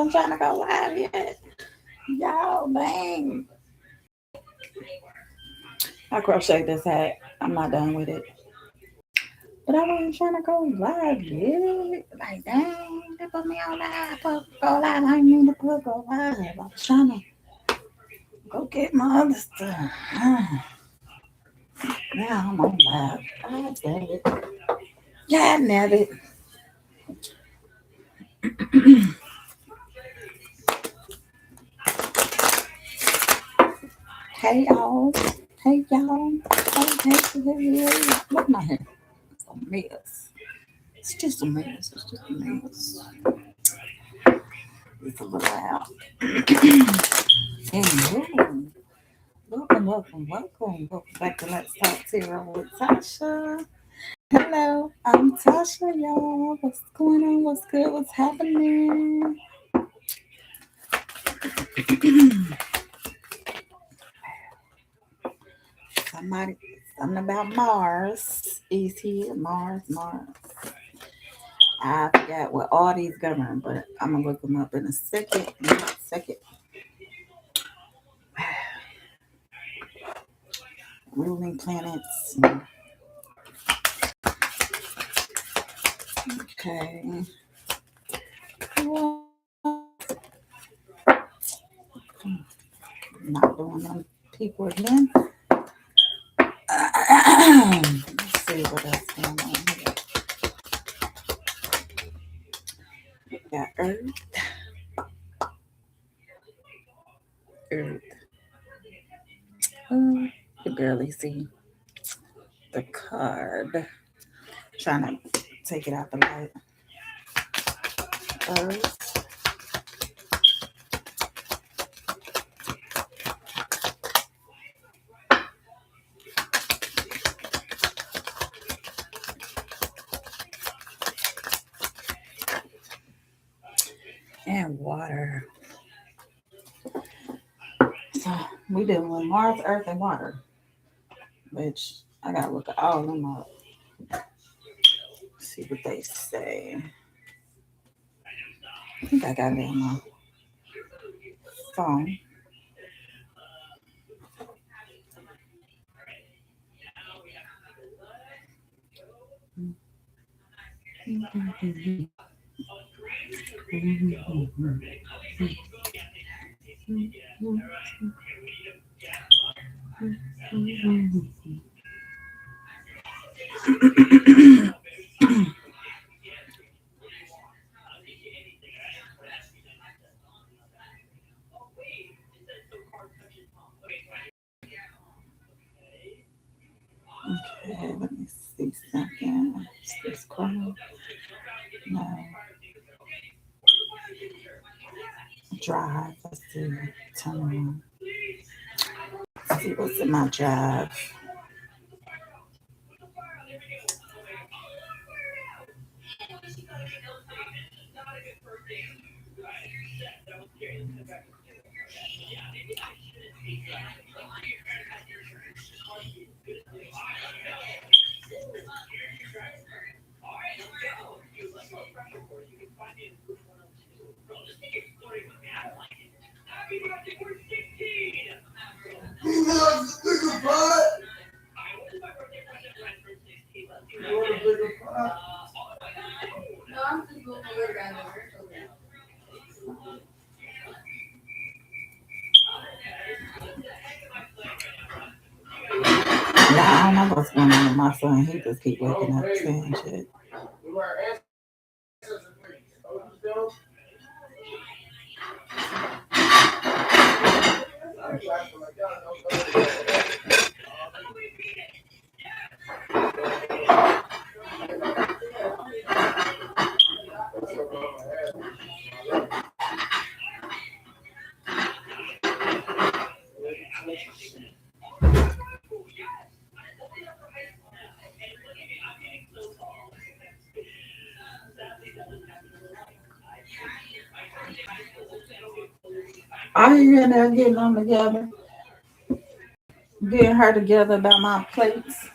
I'm trying to go live yet. Y'all, dang. I crocheted this hat. I'm not done with it. But I wasn't trying to go live yet. Like, dang, they put me on live. Go live. I didn't mean to put go live. I was trying to go get my other stuff. Now I'm on live. God dang it. Yeah, nabbit. Hey, y'all. Hey, y'all. Hey. Look at my hair. It's a mess. It's just a mess. It's just a mess. It's a little out. And welcome back to Let's Talk Zero with Tasha. Hello, I'm Tasha, y'all. What's going on? What's good? What's happening? Somebody, something about Mars is here. Mars. I forgot what all these govern, but I'm gonna look them up in a second. Ruling planets. Okay. Not doing them people again. Let's see what else going on here. Got Earth. You barely see the card. Trying to take it out the light. Earth. And water. So we dealing with Mars, Earth, and water. Which I gotta look at all of them up. See what they say. I think I got it on my phone. Okay, let me see something. This corner. No. Drive. Let's see. Turn on. Let's see what's in my drive. Yeah, I don't know what's going on with my son. He just keep waking up saying shit. Are you in there getting them together? Getting her together about my plates?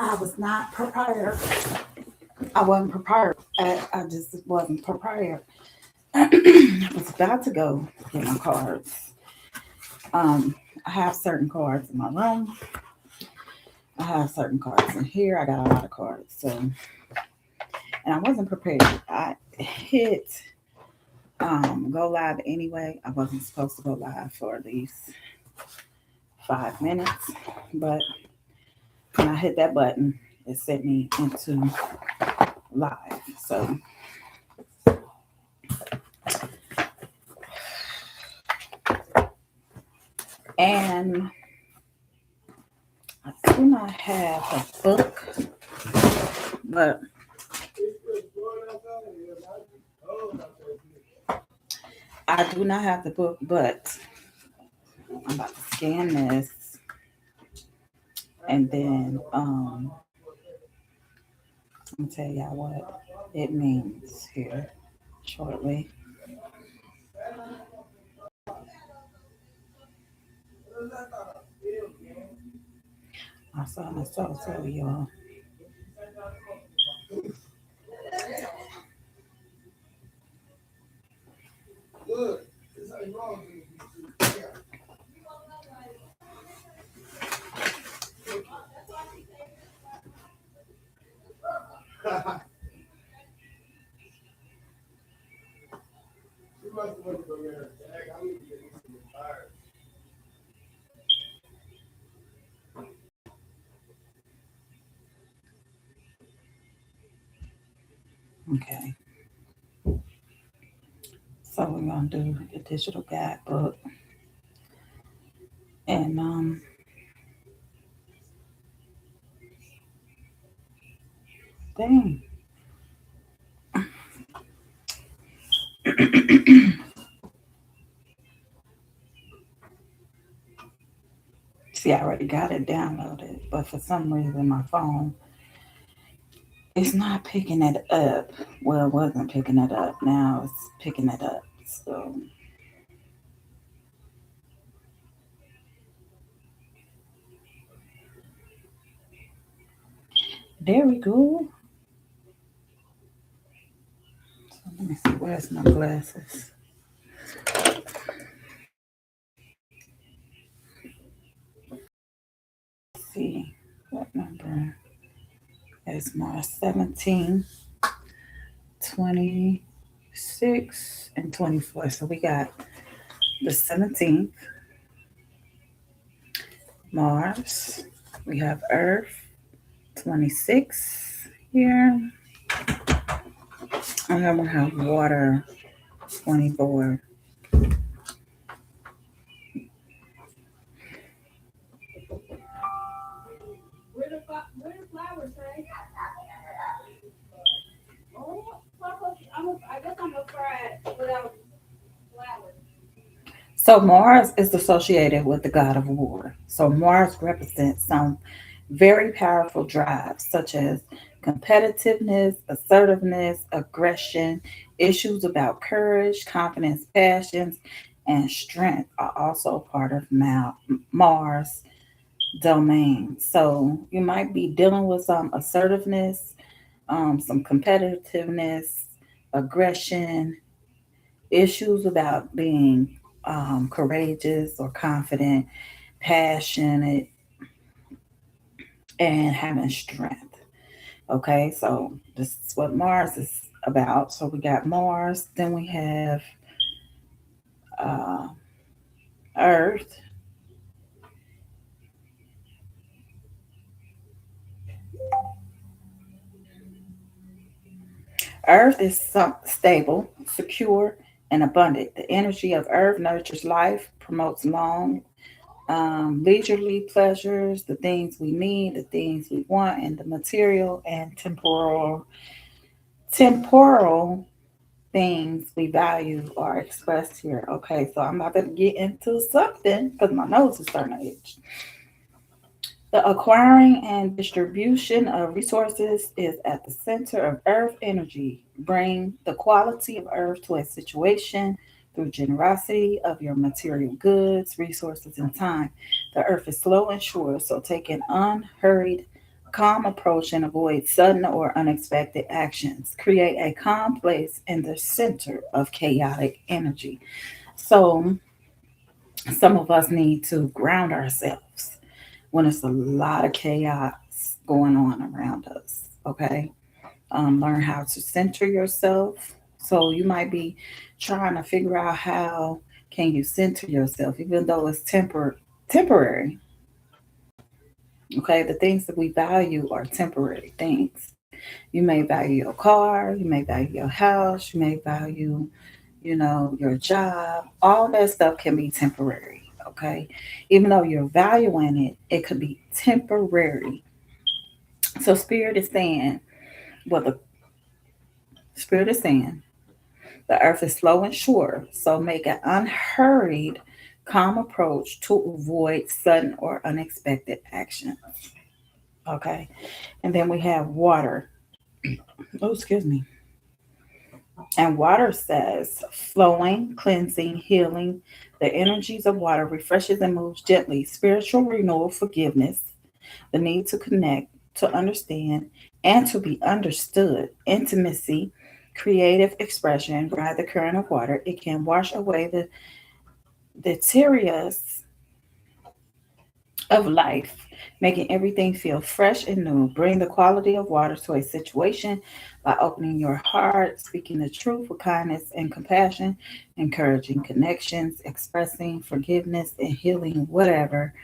I was not prepared. I wasn't prepared. I just wasn't prepared. I was about to go get my cards. I have certain cards in my room. I have certain cards in here. I got a lot of cards. So, and I wasn't prepared. I hit go live anyway. I wasn't supposed to go live for at least 5 minutes, but when I hit that button, it sent me into live. So, and I do not have a book, but I do not have the book, but I'm about to scan this and then I'm gonna tell y'all what it means here shortly. I saw my soul tell y'all. Okay, so we're gonna do the digital guidebook, and dang. See, I already got it downloaded, but for some reason my phone is not picking it up. Well, it wasn't picking it up. Now it's picking it up. So there we go. So let me see. Where's my glasses? See what number is Mars 17, 26, and 24. So we got the 17th, Mars. We have Earth, 26 here. And then we have water, 24. So Mars is associated with the god of war. So Mars represents some very powerful drives such as competitiveness, assertiveness, aggression, issues about courage, confidence, passions, and strength are also part of Mars domain. So you might be dealing with some assertiveness, some competitiveness, aggression, issues about being courageous or confident, passionate, and having strength. Okay, so this is what Mars is about. So we got Mars, then we have uh, Earth. Earth is stable, secure, and abundant. The energy of Earth nurtures life, promotes long, leisurely pleasures, the things we need, the things we want, and the material and temporal things we value are expressed here. Okay, so I'm about to get into something because my nose is starting to itch. The acquiring and distribution of resources is at the center of Earth energy. Bring the quality of Earth to a situation through generosity of your material goods, resources, and time. The Earth is slow and sure, so take an unhurried Calm approach and avoid sudden or unexpected actions. Create a calm place in the center of chaotic energy. So, some of us need to ground ourselves when it's a lot of chaos going on around us. Okay. Learn how to center yourself. So, you might be trying to figure out how can you center yourself, even though it's temporary. Okay, the things that we value are temporary things. You may value your car, you may value your house, you may value, your job. All that stuff can be temporary. Okay, even though you're valuing it, it could be temporary. So the spirit is saying, the earth is slow and sure. So make an unhurried, calm approach to avoid sudden or unexpected action. Okay, and then we have water. Oh, excuse me. And water says flowing, cleansing, healing. The energies of water refreshes and moves gently. Spiritual renewal, forgiveness, the need to connect, to understand, and to be understood. Intimacy, creative expression. Ride the current of water. It can wash away the detritus of life, making everything feel fresh and new. Bring the quality of water to a situation by opening your heart, speaking the truth with kindness and compassion, encouraging connections, expressing forgiveness, and healing wherever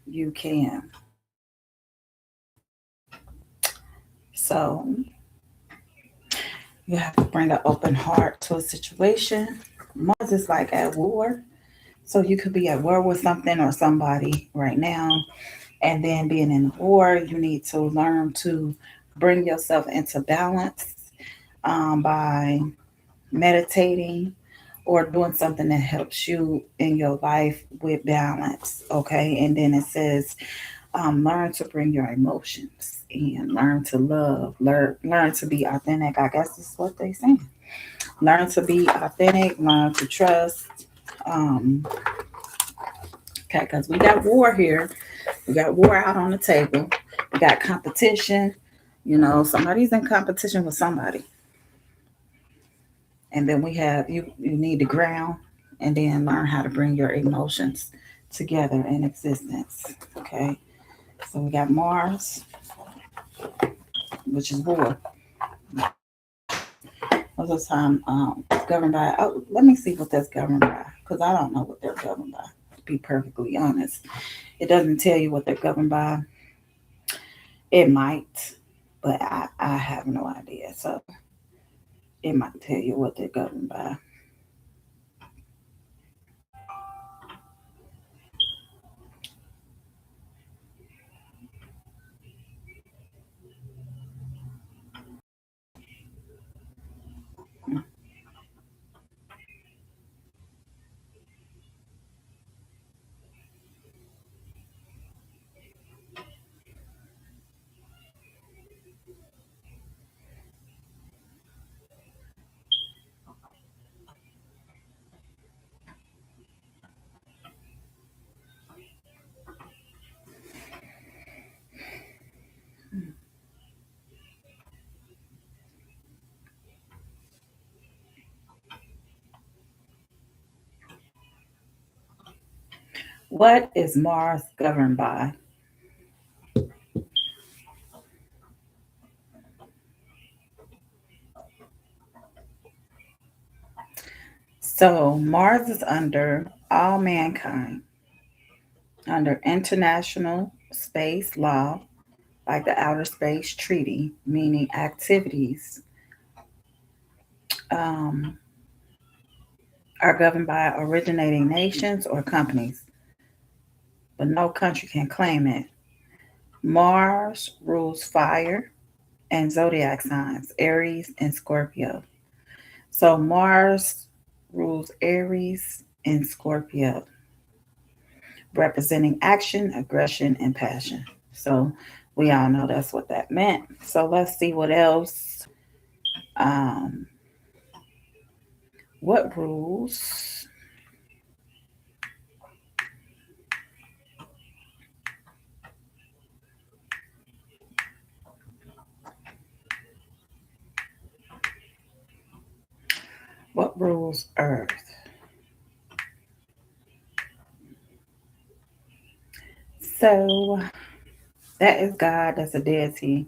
you can. So you have to bring an open heart to a situation. Mars is like at war. So you could be at war with something or somebody right now. And then being in war, you need to learn to bring yourself into balance by meditating or doing something that helps you in your life with balance. Okay. And then it says, learn to bring your emotions and learn to love, learn to be authentic. I guess that's what they say. Learn to be authentic, learn to trust. Um, okay, because we got war here. We got war out on the table. We got competition. Somebody's in competition with somebody. And then we have you need to ground and then learn how to bring your emotions together in existence. Okay. So we got Mars, which is war. Most of the time, governed by. Oh, let me see what that's governed by, because I don't know what they're governed by. To be perfectly honest, it doesn't tell you what they're governed by. It might, but I have no idea. So it might tell you what they're governed by. What is Mars governed by? So Mars is under all mankind, under international space law, like the Outer Space Treaty, meaning activities um, are governed by originating nations or companies, but no country can claim it. Mars rules fire and zodiac signs, Aries and Scorpio. So Mars rules Aries and Scorpio, representing action, aggression, and passion. So we all know that's what that meant. So let's see what else. Um, what rules What rules earth? So that is God, that's a deity,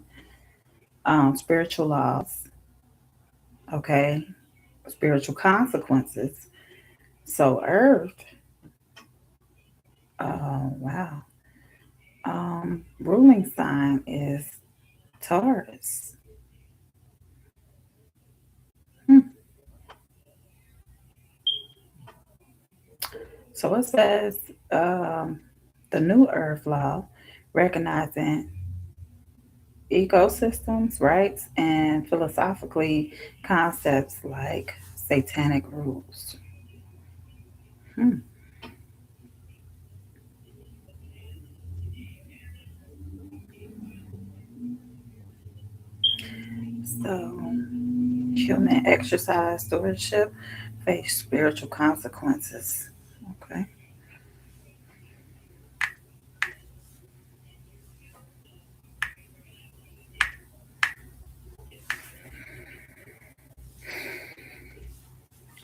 spiritual laws, okay, spiritual consequences. So earth, wow. Ruling sign is Taurus. Hmm. So it says um, the new earth law recognizing ecosystems, rights, and philosophically concepts like satanic rules. Hmm. So human exercise stewardship face spiritual consequences. Okay.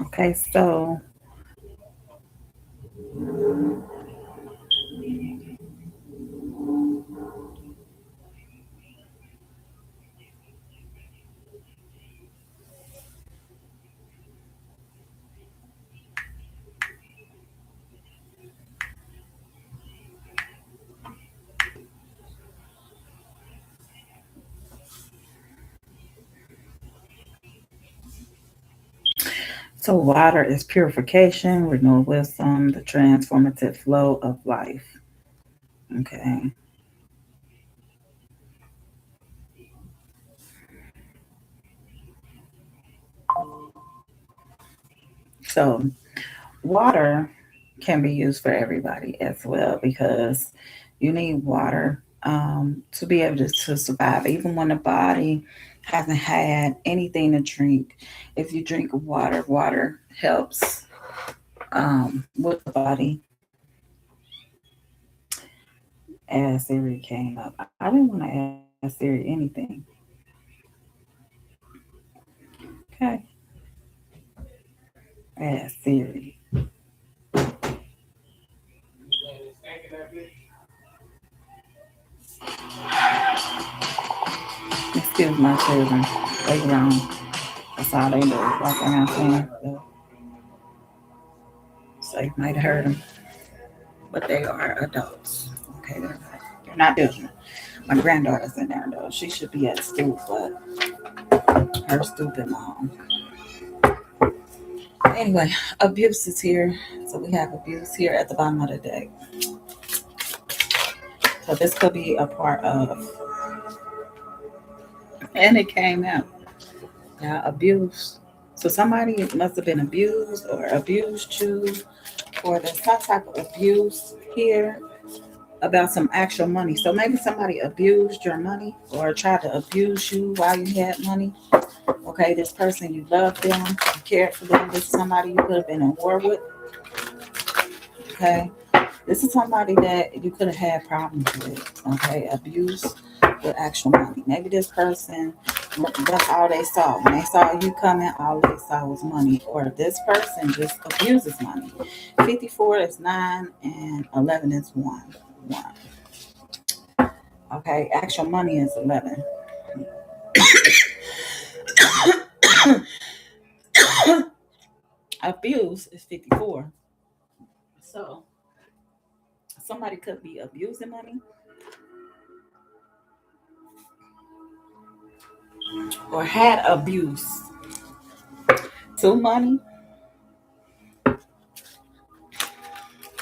Okay. So water is purification, renewal wisdom, the transformative flow of life. Okay. So water can be used for everybody as well because you need water to be able to survive, even when the body hasn't had anything to drink. If you drink water, water helps with the body. As Siri came up, I didn't want to ask Siri anything. Okay, ask Siri. Excuse my children. They grown. That's all they do. Walk around saying stuff. So you might have heard them, but they are adults. Okay, they're not children. My granddaughter's in there though. She should be at school, but her stupid mom. Anyway, abuse is here. So we have abuse here at the bottom of the deck. So this could be a part of, and it came out. Now abuse. So somebody must have been abused or abused you, or there's some type of abuse here about some actual money. So maybe somebody abused your money or tried to abuse you while you had money. Okay, this person, you loved them, you cared for them. This is somebody you could have been in war with. Okay, this is somebody that you could have had problems with. Okay, abuse with actual money. Maybe this person, that's all they saw. When they saw you coming, all they saw was money. Or this person just abuses money. 54 is 9 and 11 is 1. 1. Okay, actual money is 11. Abuse is 54. So somebody could be abusing money or had abuse to money,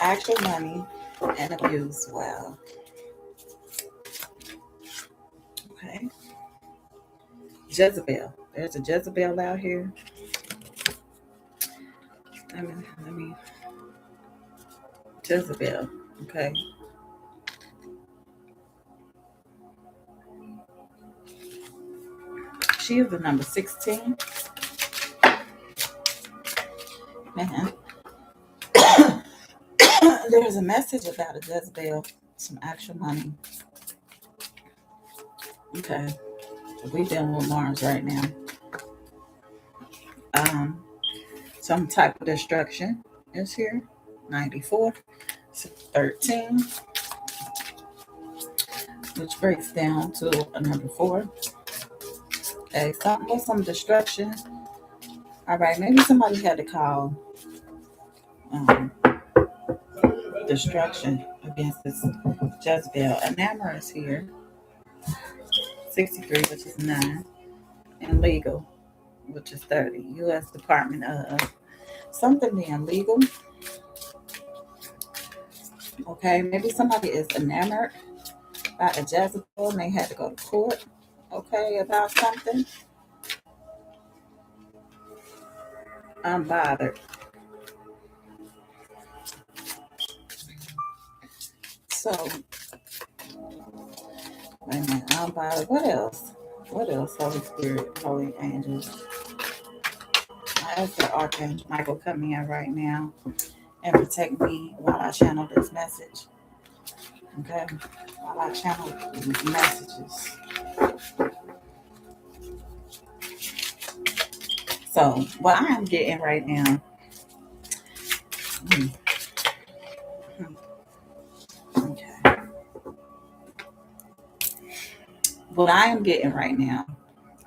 actual money, and abuse. Wow. Okay. Jezebel. There's a Jezebel out here. Let me Jezebel. Okay. She is the number 16. Man. There's a message about a Jezebel, some actual money. Okay. So we dealing with Mars right now. Um, Some type of destruction is here. 94, 13, which breaks down to a number 4. Okay, something with some destruction. All right, maybe somebody had to call um, destruction against this Jezebel. Enamor is here. 63, which is 9. And legal, which is 30. U.S. Department of something being legal. Okay, maybe somebody is enamored by a Jezebel and they had to go to court, okay, about something. I'm bothered. So, wait a minute, I'm bothered. What else? What else? Holy Spirit, Holy Angels. I ask that Archangel Michael come in right now and protect me while I channel this message. Okay? While I channel these messages. So, what I am getting right now. Okay. What I am getting right now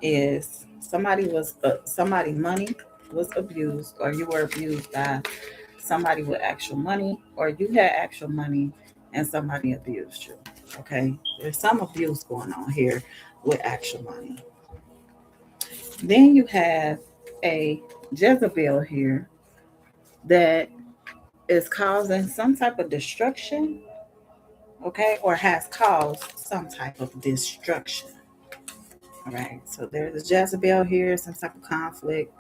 is somebody money was abused, or you were abused by somebody with actual money, or you had actual money and somebody abused you. Okay, there's some abuse going on here with actual money. Then you have a Jezebel here that is causing some type of destruction, okay, or has caused some type of destruction. All right, so there's a Jezebel here, some type of conflict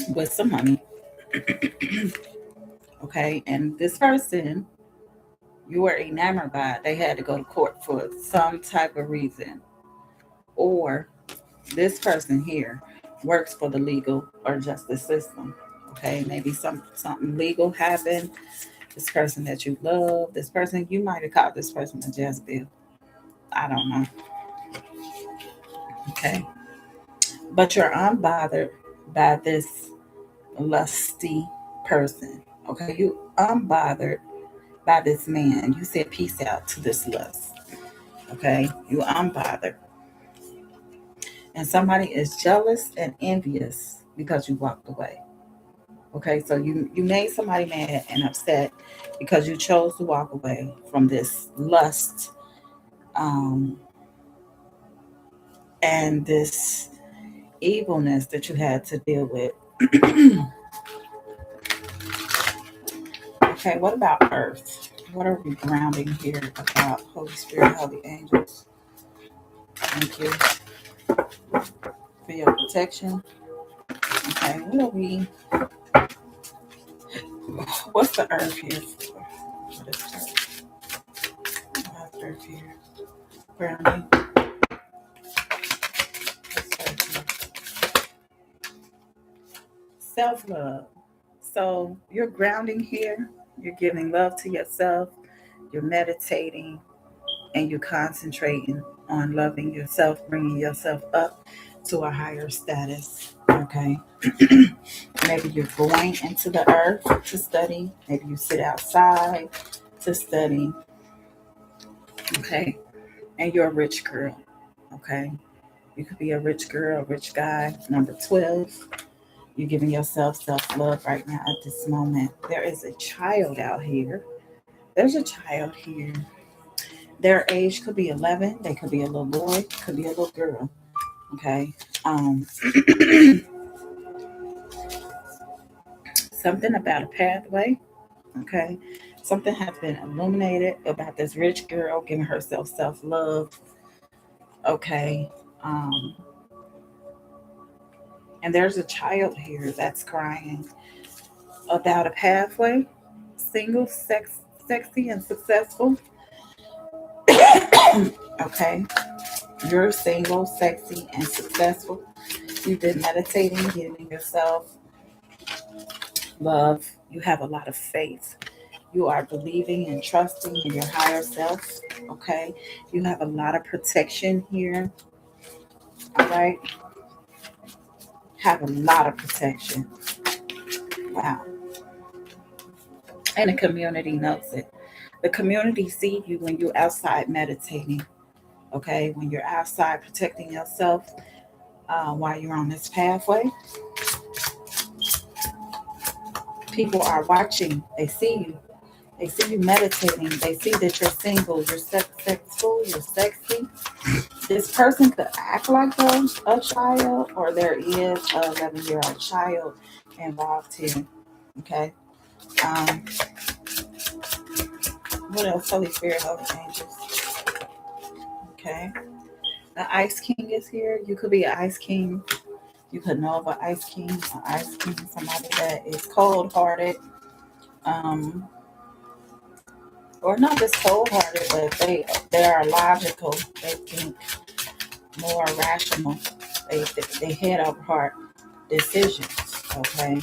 with some money. Okay, and this person you were enamored by, they had to go to court for some type of reason. Or this person here works for the legal or justice system. Okay, maybe something legal happened. This person that you love, this person, you might have called this person a Jezebel. I don't know. Okay. But you're unbothered by this lusty person. Okay, you unbothered by this man. You said peace out to this lust. Okay, you unbothered. And somebody is jealous and envious because you walked away. Okay, so you made somebody mad and upset because you chose to walk away from this lust um, and this evilness that you had to deal with. Okay, what about earth? What are we grounding here about Holy Spirit, Holy Angels? Thank you for your protection. Okay, what are we? What's the earth here for? What is earth? What's earth here? Grounding. Self love. So you're grounding here. You're giving love to yourself. You're meditating and you're concentrating on loving yourself, bringing yourself up to a higher status. Okay. Maybe you're going into the earth to study. Maybe you sit outside to study. Okay. And you're a rich girl. Okay. You could be a rich girl, a rich guy. Number 12. You're giving yourself self-love right now at this moment. There is a child out here. There's a child here. Their age could be 11. They could be a little boy. Could be a little girl. Okay. Something about a pathway. Okay. Something has been illuminated about this rich girl giving herself self-love. Okay. Um, and there's a child here that's crying about a pathway. Single, sexy, and successful. Okay. You're single, sexy, and successful. You've been meditating, giving yourself love. You have a lot of faith. You are believing and trusting in your higher self. Okay. You have a lot of protection here. All right. have a lot of protection. Wow. And the community knows it. The community see you when you're outside meditating. Okay, when you're outside protecting yourself while you're on this pathway, people are watching. They see you. They see you meditating. They see that you're single, you're successful, you're sexy. This person could act like a child, or there is a 11-year-old child involved here. Okay. Um, what else? Holy Spirit, Holy Angels. Okay. The Ice King is here. You could be an Ice King. You could know of an Ice King. An Ice King, somebody that is cold-hearted. Um, or not just cold-hearted, but they are logical. They think more rational. They head over heart decisions. Okay.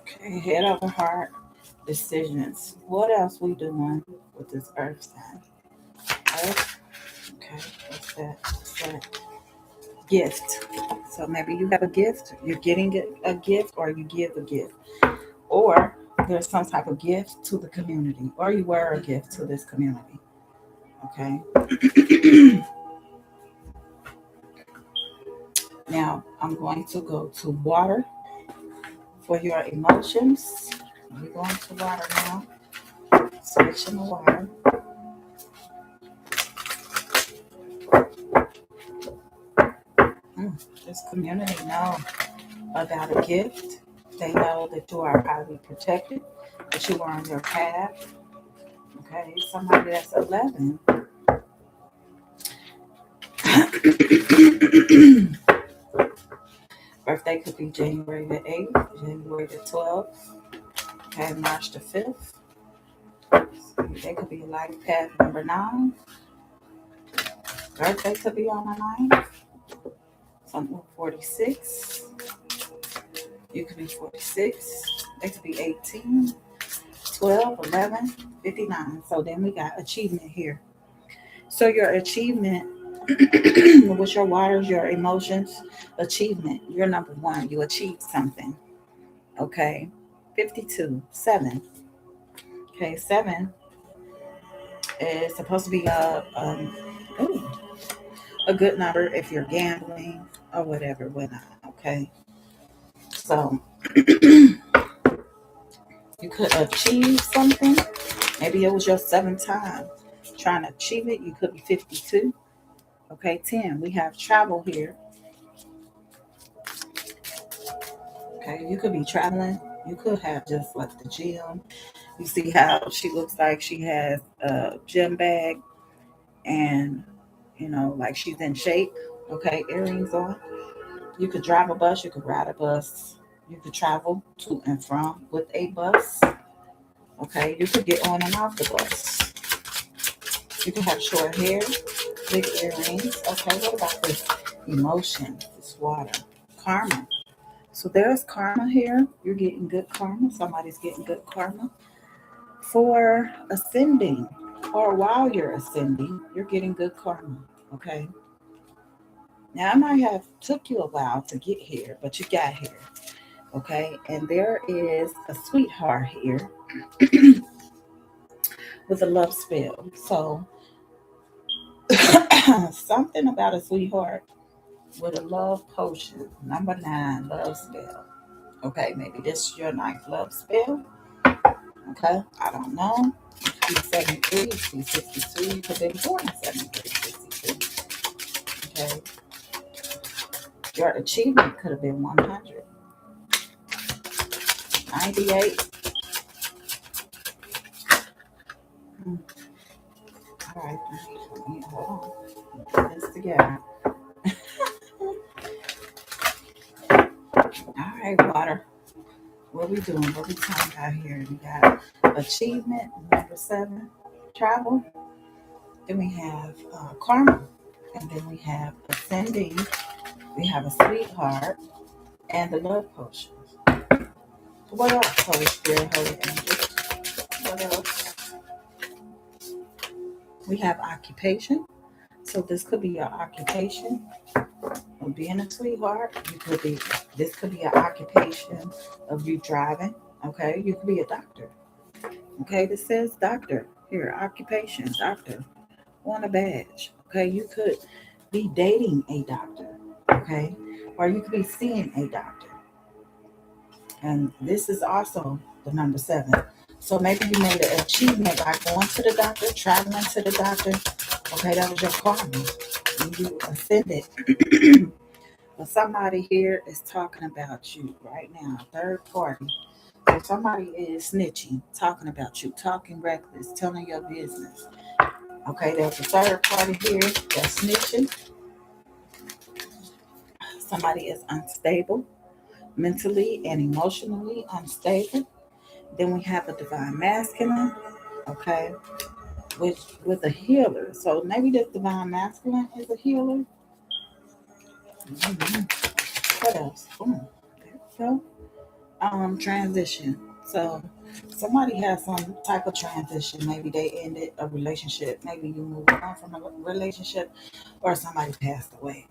Okay, head over heart decisions. What else we doing with this earth sign? Earth. Okay, what's that? What's that? Gift. So maybe you have a gift, you're getting a gift, or you give a gift. Or there's some type of gift to the community, or you were a gift to this community. Okay. Now I'm going to go to water for your emotions. We're going to water now. Switching the water. This community know about a gift. They know that you are highly protected, that you are on your path. Okay, somebody that's 11. Birthday could be January the 8th, January the 12th, okay, March the 5th. They could be life path number 9. Birthday could be on the 9th. Something 46. You could be 46. They could be 18, 12, 11, 59. So then we got achievement here. So your achievement with your waters, your emotions, achievement, you're number 1. You achieved something. Okay. 52, 7. Okay, 7 is supposed to be a good number if you're gambling or whatever. Okay. So you could achieve something. Maybe it was your 7th time trying to achieve it. You could be 52. Okay, 10. We have travel here. Okay, you could be traveling. You could have just left the gym. You see how she looks like she has a gym bag and, like she's in shape. Okay, earrings on. You could drive a bus. You could ride a bus. You could travel to and from with a bus. Okay, you could get on and off the bus. You could have short hair, big earrings. Okay, what about this emotion, this water, karma? So there's karma here. You're getting good karma. Somebody's getting good karma for ascending, or while you're ascending, you're getting good karma. Okay. Now I might have took you a while to get here, but you got here. Okay, and there is a sweetheart here with a love spell. So something about a sweetheart with a love potion. Number 9, love spell. Okay, maybe this is your 9th love spell. Okay, I don't know. You could be 73, you could be 62, you could be born in 73, 62. Okay, your achievement could have been 100, 98. All right, hold on. Put this together. All right, water. What we doing? What we talking about here? We got achievement, number 7, travel. Then we have karma, and then we have ascending. We have a sweetheart and the love potions. What else, Holy Spirit, Holy Angels? What else? We have occupation. So this could be your occupation of being a sweetheart. This could be an occupation of you driving. Okay, you could be a doctor. Okay, this says doctor here, occupation, doctor on a badge. Okay, you could be dating a doctor. Okay, or you could be seeing a doctor. And this is also the number 7. So maybe you made an achievement by going to the doctor, traveling to the doctor. Okay, that was your karma. And you ascended. But somebody here is talking about you right now, third party. So somebody is snitching, talking about you, talking reckless, telling your business. Okay, there's a third party here that's snitching. Somebody is unstable, mentally and emotionally unstable. Then we have a divine masculine, okay, which with a healer. So maybe this divine masculine is a healer. Mm-hmm. What else? Boom. There we go. Transition. So somebody has some type of transition. Maybe they ended a relationship. Maybe you moved on from a relationship, or somebody passed away.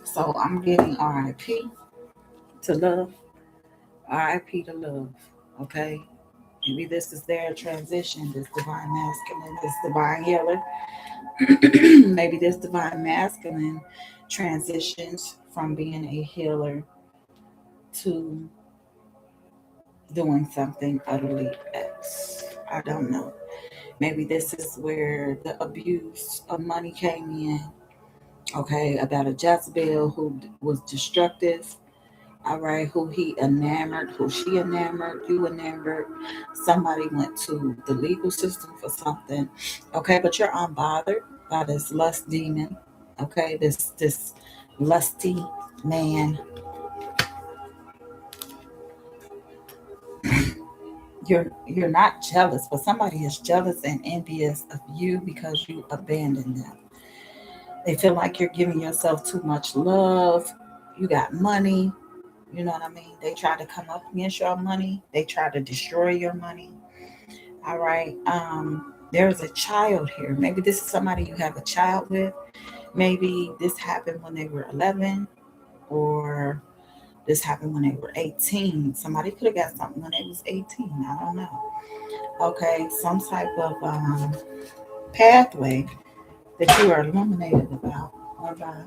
So I'm getting RIP to love. RIP to love. Okay. Maybe this is their transition, this divine masculine, this divine healer. Maybe this divine masculine transitions from being a healer to doing something utterly else. I don't know. Maybe this is where the abuse of money came in. Okay, about a Jezebel who was destructive. All right, who he enamored, who she enamored, you enamored. Somebody went to the legal system for something. Okay, but you're unbothered by this lust demon. Okay, this lusty man. You're not jealous, but somebody is jealous and envious of you because you abandoned them. They feel like you're giving yourself too much love. You got money. You know what I mean? They try to come up against your money. They try to destroy your money. All right. There's a child here. Maybe this is somebody you have a child with. Maybe this happened when they were 11, or this happened when they were 18. Somebody could have got something when they was 18. I don't know. Okay. Some type of pathway that you are illuminated about. Or by.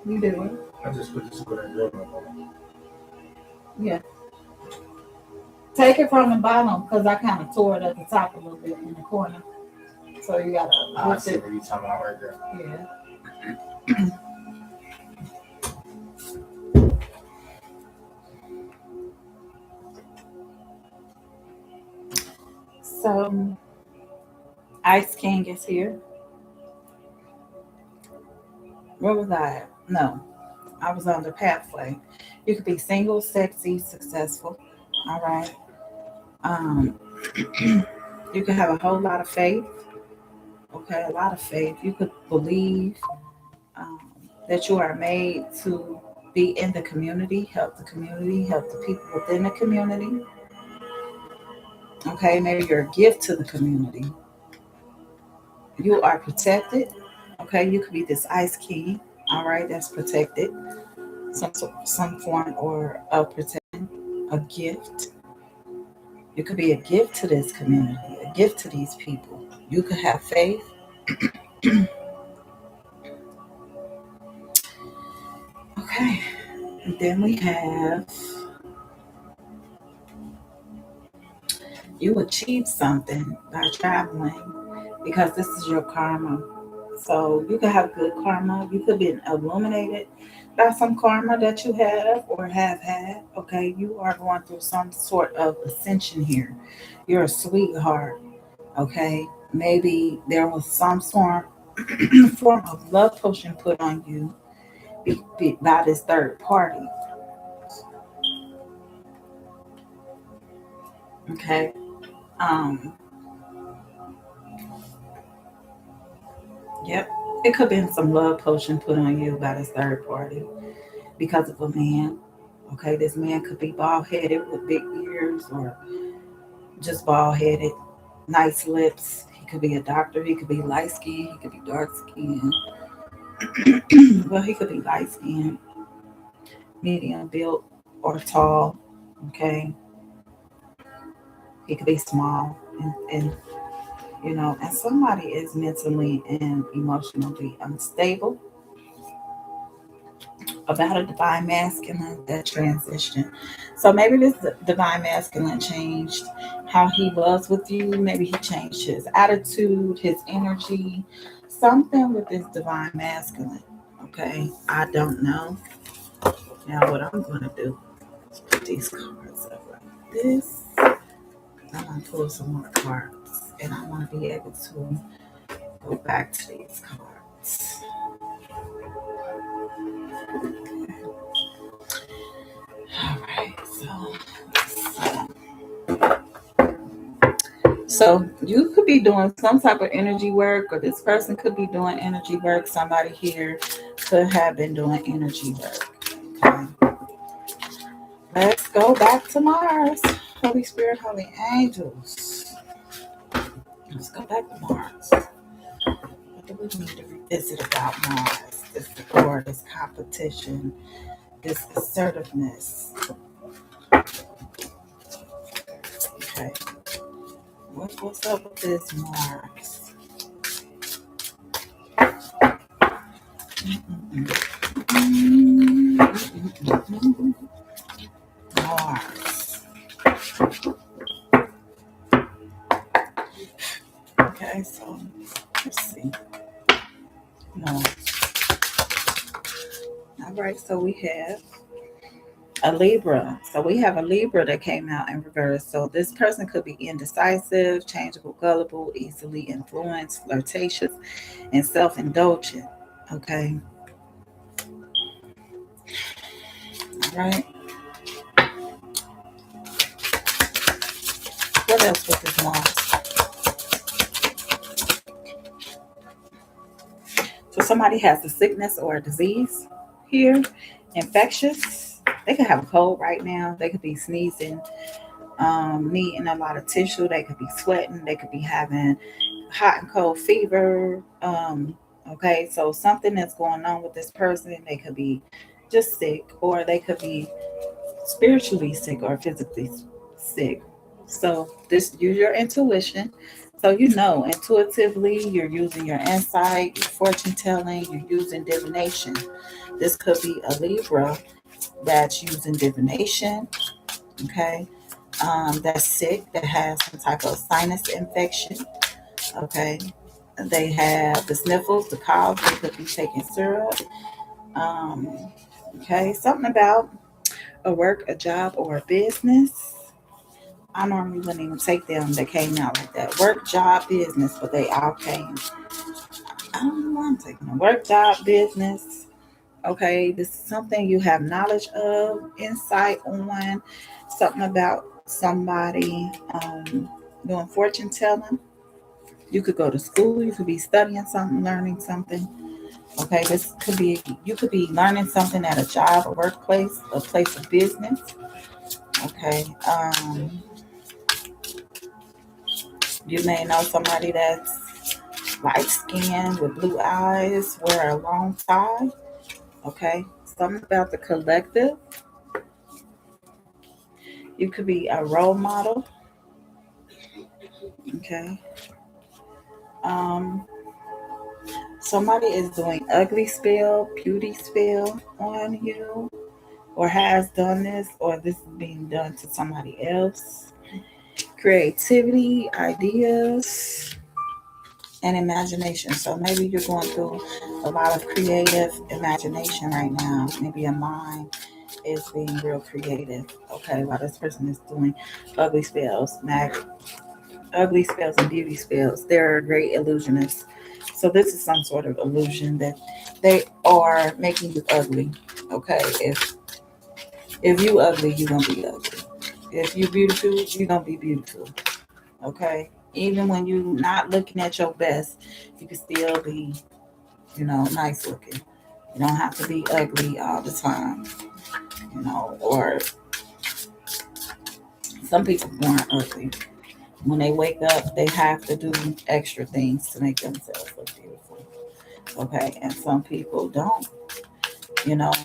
You do it. I just put this good and Yeah. Take it from the bottom because I kind of tore it at the top a little bit in the corner. So you gotta I see what you're talking about right there. Yeah. So Ice King is here. Where was I at? No, I was on the pathway. You could be single, sexy, successful. All right. Um, you could have a whole lot of faith. Okay, a lot of faith. You could believe um, that you are made to be in the community, help the people within the community. Okay, maybe you're a gift to the community. You are protected. Okay, you could be this ice king. All right, that's protected. Some form or of protection, a gift. You could be a gift to this community, a gift to these people. You could have faith. Okay, and then we have you achieve something by traveling because this is your karma. So you could have good karma. You could be illuminated by some karma that you have or have had. Okay, you are going through some sort of ascension here. You're a sweetheart. Okay, maybe there was some form of love potion put on you by this third party. Okay, um, yep, it could have been some love potion put on you by this third party because of a man. Okay, this man could be bald headed with big ears, or just bald headed, nice lips. He could be a doctor. He could be light skinned. He could be dark skinned. Well, he could be light skinned, medium built, or tall. Okay, he could be small, and and somebody is mentally and emotionally unstable, about a divine masculine that transition. So maybe this divine masculine changed how he was with you. Maybe he changed his attitude, his energy, something with this divine masculine. Okay, I don't know. Now, what I'm going to do is put these cards up like this. I'm going to pull some more cards, and I want to be able to go back to these cards. All right, so you could be doing some type of energy work, or this person could be doing energy work. Somebody here could have been doing energy work. Okay. Let's go back to Mars. Holy Spirit, Holy Angels. Let's go back to Mars. What do we need to revisit about Mars? This war, this competition, this assertiveness. Okay. What's up with this Mars? Mars. Okay, so let's see. No. All right, so we have a Libra. So we have a Libra that came out in reverse. So this person could be indecisive, changeable, gullible, easily influenced, flirtatious, and self-indulgent. Okay. All right. What else with this Mars? So somebody has a sickness or a disease here, infectious. They could have a cold right now. They could be sneezing, needing a lot of tissue. They could be sweating. They could be having hot and cold fever. Okay, so something that's going on with this person. They could be just sick, or they could be spiritually sick or physically sick. So this use your intuition. So intuitively you're using your insight, your fortune telling, you're using divination. This could be a Libra that's using divination, okay? That's sick, that has some type of sinus infection, okay? They have the sniffles, the coughs, they could be taking syrup, um, okay? Something about a work, a job, or a business. I normally wouldn't even take them that came out like that. Work, job, business, but they all came. I don't know why I'm taking them. Work, job, business. Okay, this is something you have knowledge of, insight on, something about somebody doing fortune telling. You could go to school, you could be studying something, learning something. Okay, this could be you could be learning something at a job, a workplace, a place of business. Okay, you may know somebody that's light skinned with blue eyes, wear a long tie. Okay, something about the collective. You could be a role model. Okay, um, somebody is doing ugly spell, beauty spell on you, or has done this, or this is being done to somebody else. Creativity, ideas, and imagination. So maybe you're going through a lot of creative imagination right now. Maybe your mind is being real creative. Okay, while this person is doing ugly spells, ugly spells and beauty spells. They're great illusionists. So this is some sort of illusion that they are making you ugly. Okay, if you ugly, you're gonna be ugly. If you beautiful, you're gonna be beautiful. Okay, even when you're not looking at your best, you can still be, nice looking. You don't have to be ugly all the time, or some people born ugly. When they wake up, they have to do extra things to make themselves look beautiful. Okay, and some people don't.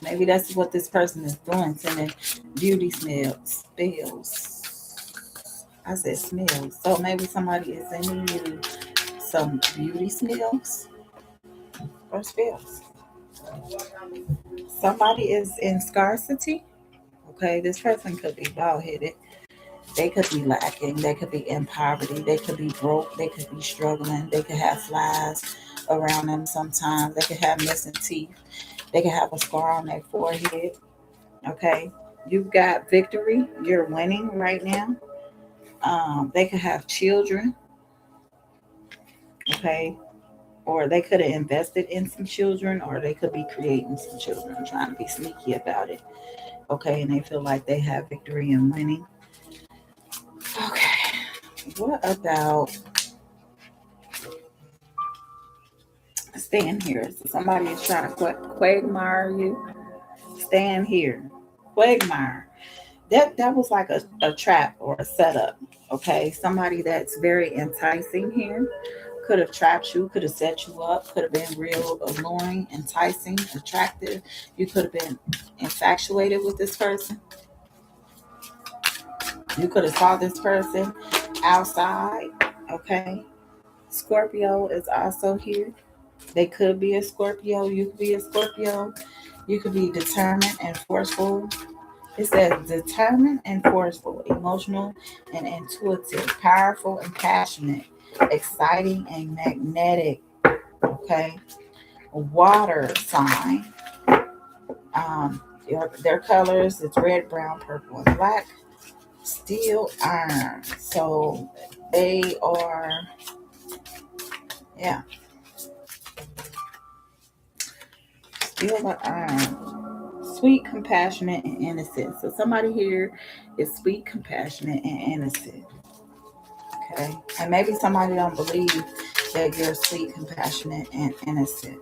Maybe that's what this person is doing, sending beauty spills. I said smells. So maybe somebody is sending you some beauty smells or spills. Somebody is in scarcity. Okay, this person could be bald headed. They could be lacking. They could be in poverty. They could be broke. They could be struggling. They could have flies around them sometimes. They could have missing teeth. They could have a scar on their forehead. Okay, you've got victory. You're winning right now. They could have children. Okay, or they could have invested in some children, or they could be creating some children, trying to be sneaky about it. Okay, and they feel like they have victory and winning. Okay, what about stand here? So somebody is trying to quagmire you. Stand here, quagmire. That was like a trap or a setup. Okay, somebody that's very enticing here could have trapped you, could have set you up, could have been real alluring, enticing, attractive. You could have been infatuated with this person. You could have saw this person outside. Okay, Scorpio is also here. They could be a Scorpio. You could be a Scorpio. You could be determined and forceful. It says determined and forceful, emotional and intuitive, powerful and passionate, exciting and magnetic. Okay, water sign. Their colors is red, brown, purple, and black. Steel, iron. So they are, yeah, steel or iron. Sweet, compassionate, and innocent. So somebody here is sweet, compassionate, and innocent. Okay, and maybe somebody don't believe that you're sweet, compassionate, and innocent.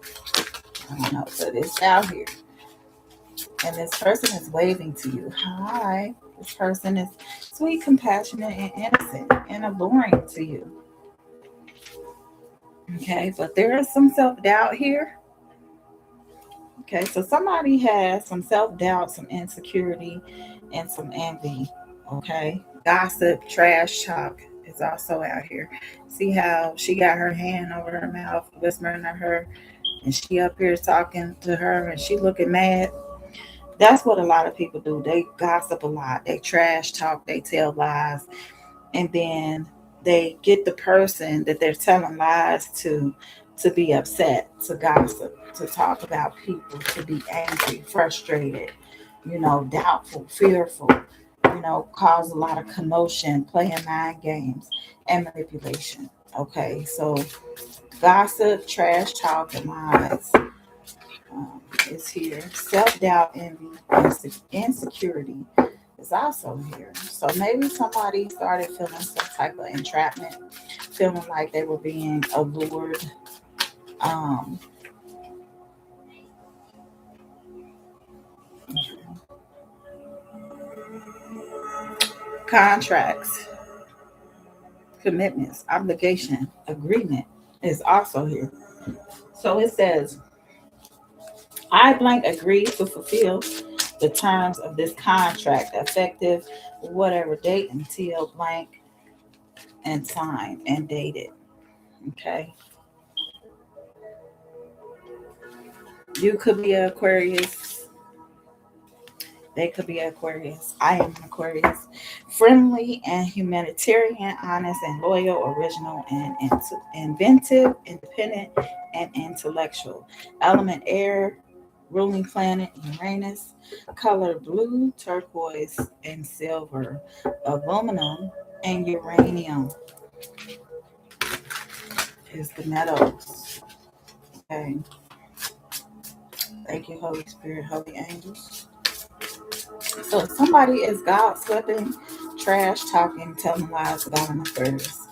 I don't know, but it's out here, and this person is waving to you. Hi, this person is sweet, compassionate, and innocent, and alluring to you. Okay, but there is some self-doubt here. Okay, so somebody has some self-doubt, some insecurity, and some envy. Okay, gossip, trash talk is also out here. See how she got her hand over her mouth, whispering to her, and she up here talking to her, and she looking mad. That's what a lot of people do. They gossip a lot. They trash talk. They tell lies, and then they get the person that they're telling lies to be upset, to gossip, to talk about people, to be angry, frustrated, doubtful, fearful, cause a lot of commotion, playing mind games and manipulation. Okay, so gossip, trash talk, and lies is here. Self-doubt, envy, insecurity is also here. So maybe somebody started feeling some type of entrapment, feeling like they were being allured. Um, Contracts, commitments, obligation, agreement is also here. So it says, I blank agree to fulfill the terms of this contract effective whatever date until blank and signed and dated. Okay. You could be an Aquarius. They could be Aquarius. I am an Aquarius. Friendly and humanitarian, honest and loyal, original and inventive, independent and intellectual. Element air, ruling planet Uranus. Color blue, turquoise, and silver. Aluminum and uranium is the metals. Okay. Thank you, Holy Spirit, Holy Angels. So somebody is gossiping, trash talking, telling lies about an Aquarius.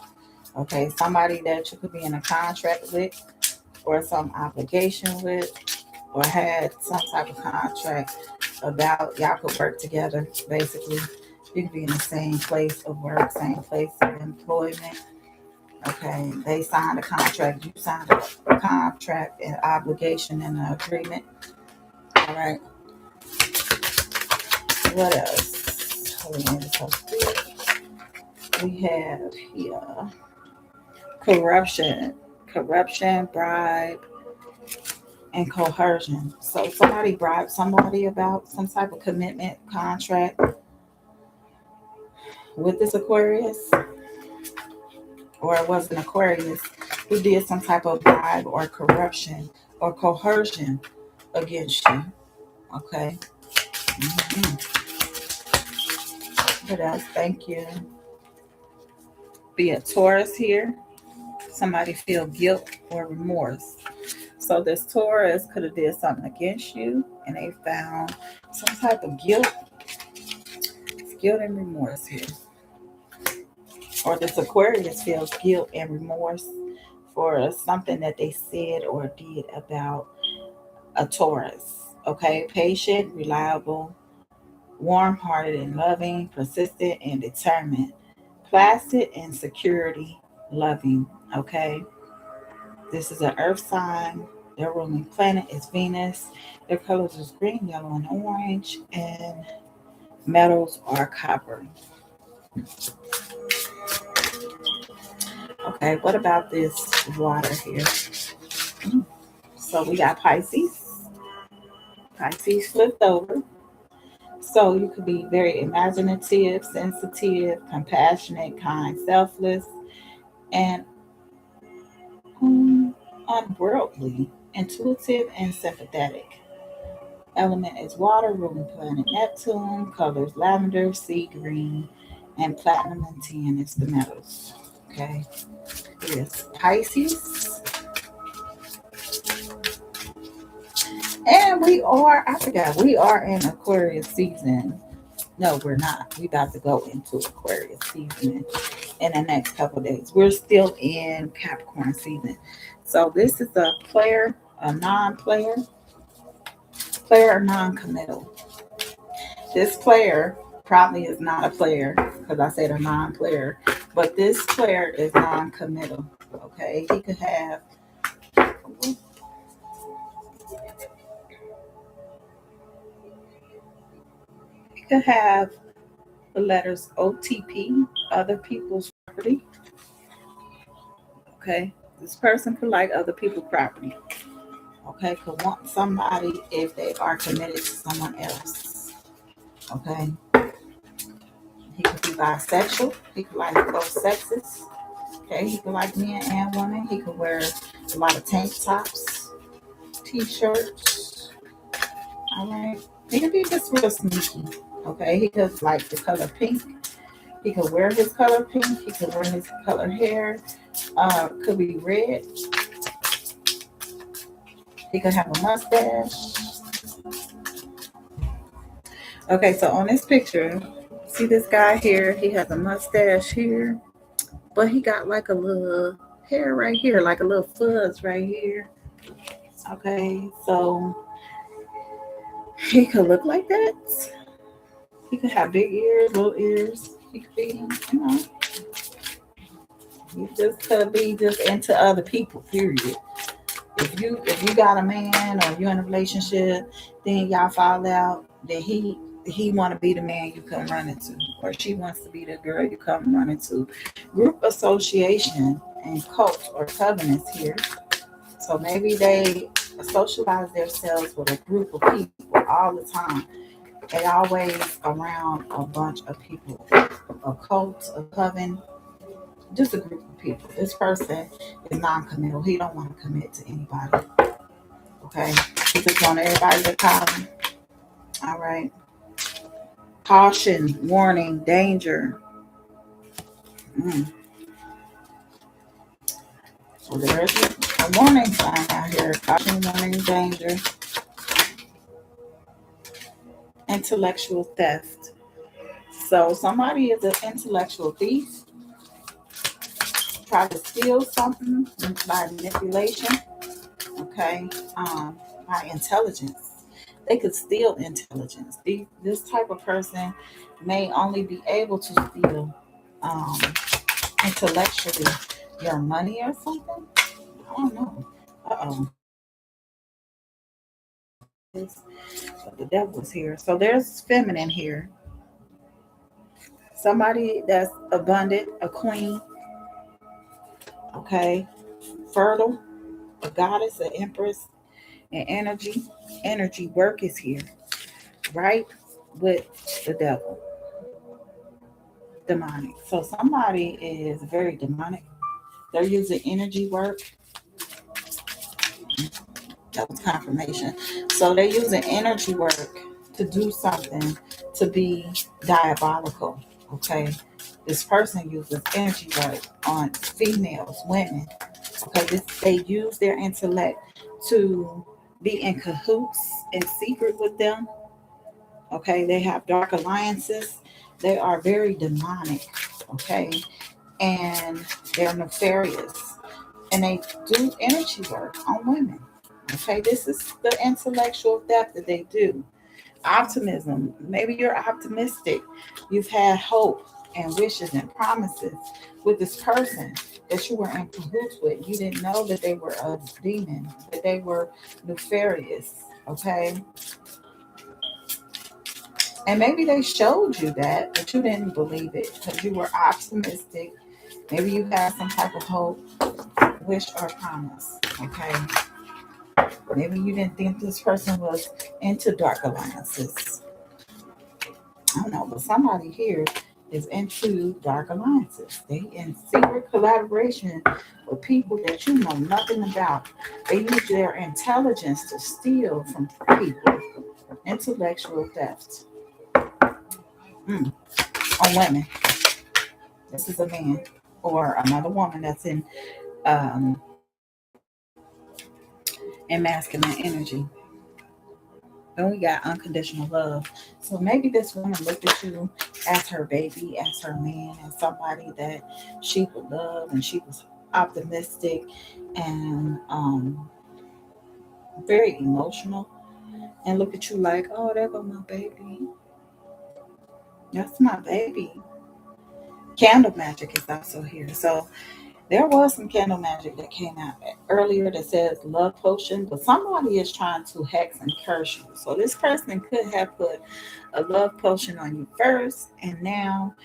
Okay, somebody that you could be in a contract with, or some obligation with, or had some type of contract about y'all could work together, basically. You can be in the same place of work, same place of employment. Okay, they signed a contract, you signed a contract, an obligation, and an agreement. All right, what else? We have here corruption, bribe, and coercion. So somebody bribed somebody about some type of commitment contract with this Aquarius, or it was an Aquarius who did some type of bribe or corruption or coercion against you. Okay. Mm-hmm. What else? Thank you. Be a Taurus here. Somebody feel guilt or remorse. So this Taurus could have did something against you, and they found some type of guilt and remorse here. Or this Aquarius feels guilt and remorse for something that they said or did about a Taurus. Okay, patient, reliable, warm-hearted and loving, persistent and determined, placid and security loving. Okay, this is an earth sign. Their ruling planet is Venus. Their colors is green, yellow, and orange, and metals are copper. Okay, what about this water here? So we got Pisces. Pisces flipped over. So you could be very imaginative, sensitive, compassionate, kind, selfless, and unworldly, intuitive, and sympathetic. Element is water, ruling planet Neptune, colors lavender, sea green, and platinum and tin is the metals. Okay, here's Pisces. And we are in Aquarius season. No, we're not. We about to go into Aquarius season in the next couple of days. We're still in Capricorn season. So this is a player, a non-player, player or non-committal. This player probably is not a player because I said a non-player, but this player is non-committal. Okay, he could have the letters OTP, other people's property. Okay, this person could like other people's property. Okay, could want somebody if they are committed to someone else. Okay, he could be bisexual. He could like both sexes. Okay, he could like men and women. He could wear a lot of tank tops, t-shirts. All right, he could be just real sneaky. Okay, he could like the color pink. He could wear his color pink. He could wear his color hair. Could be red. He could have a mustache. Okay, so on this picture, see this guy here? He has a mustache here, but he got like a little hair right here, like a little fuzz right here. Okay, so he could look like that. He could have big ears, little ears. He could be, he just could be just into other people, period. If you got a man or you're in a relationship, then y'all fall out, then he want to be the man you come running to, or she wants to be the girl you come running to. Group association and cult or covenants here. So maybe they socialize themselves with a group of people all the time. They always around a bunch of people. A cult, a coven, just a group of people. This person is non-committal. He don't want to commit to anybody. Okay. He just want everybody to call him. All right. Caution, warning, danger. So there's a warning sign out here. Caution, warning, danger. Intellectual theft. So somebody is an intellectual thief. Try to steal something by manipulation. Okay. By intelligence. They could steal intelligence. This type of person may only be able to steal um, intellectually your money or something. I don't know. Uh-oh. But the devil's here. So there's feminine here. Somebody that's abundant, a queen, okay, fertile, a goddess, an empress, and energy. Energy work is here, right? With the devil, demonic. So somebody is very demonic. They're using energy work. That was confirmation. So they're using energy work to do something to be diabolical. Okay. This person uses energy work on females, women. Okay. They use their intellect to be in cahoots in secret with them. Okay. They have dark alliances. They are very demonic. Okay. And they're nefarious. And they do energy work on women. Okay, this is the intellectual depth that they do. Optimism. Maybe you're optimistic. You've had hope and wishes and promises with this person that you were in cahoots with. You didn't know that they were a demon, that they were nefarious. Okay, and maybe they showed you that, but you didn't believe it because you were optimistic. Maybe you had some type of hope, wish, or promise. Okay. Maybe you didn't think this person was into dark alliances. I don't know, but somebody here is into dark alliances. They in secret collaboration with people that you know nothing about. They use their intelligence to steal from people. Intellectual theft. On women. This is a man or another woman that's um, in masculine energy. Then we got unconditional love. So maybe this woman looked at you as her baby, as her man, as somebody that she would love, and she was optimistic and very emotional. And look at you like, oh, there go my baby. That's my baby. Candle magic is also here. So there was some candle magic that came out earlier that says love potion, but somebody is trying to hex and curse you. So this person could have put a love potion on you first, and now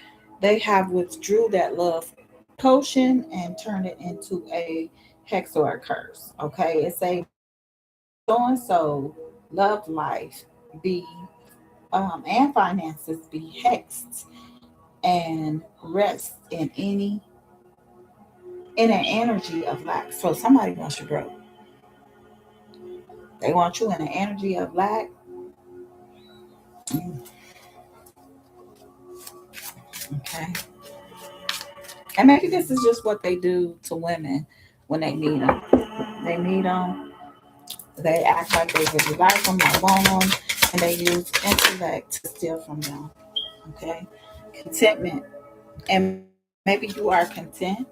they have withdrew that love potion and turned it into a hex or a curse. Okay, it's a so and so love life be and finances be hexed and rest in an energy of lack. So somebody wants you broke. They want you in an energy of lack. Mm, okay. And maybe this is just what they do to women when they meet them. They meet them, they act like they really like them, they want them, and they use intellect to steal from them. Okay. Contentment. And maybe you are content.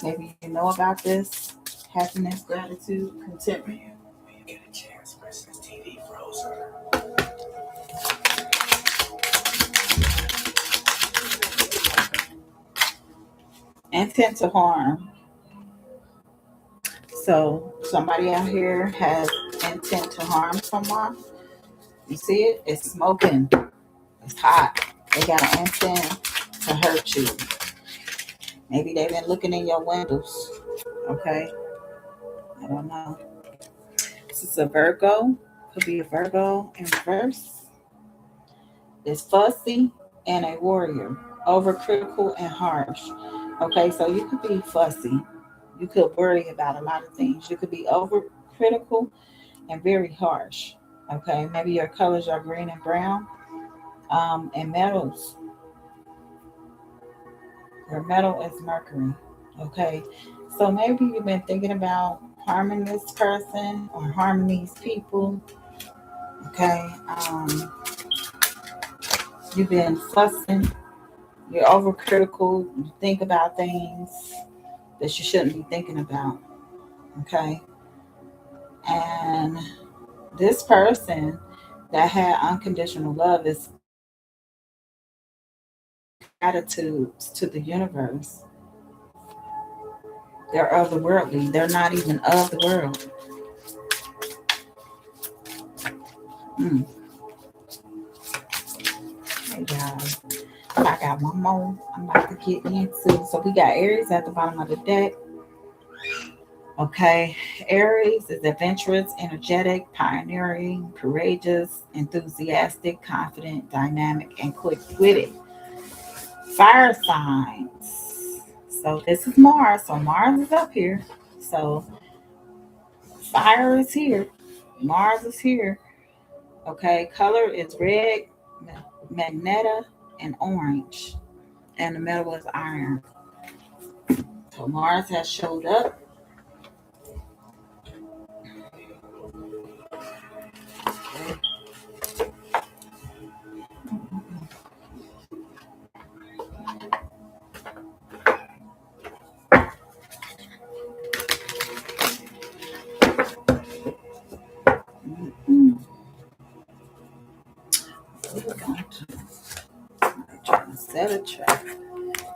Maybe you know about this. Happiness, gratitude, contentment. When you get a chance, press this TV frozen. Intent to harm. So somebody out here has intent to harm someone. You see it? It's smoking. It's hot. They got an intent to hurt you. Maybe they've been looking in your windows. Okay. I don't know. This is a Virgo. Could be a Virgo in reverse. It's fussy and a warrior. Overcritical and harsh. Okay, so you could be fussy. You could worry about a lot of things. You could be overcritical and very harsh. Okay, maybe your colors are green and brown. And metals, your metal is Mercury. Okay, so maybe you've been thinking about harming this person or harming these people. Okay, you've been fussing. You're overcritical. You think about things that you shouldn't be thinking about. Okay, and this person that had unconditional love is attitudes to the universe. They're otherworldly. They're not even of the world. Mm. Hey guys, I got one more I'm about to get into. So we got Aries at the bottom of the deck. Okay, Aries is adventurous, energetic, pioneering, courageous, enthusiastic, confident, dynamic, and quick-witted. Fire signs. So this is Mars. So Mars is up here. So fire is here. Mars is here. Okay, color is red, magenta, and orange. And the metal is iron. So Mars has showed up. Mm, we're going to try to set a trap.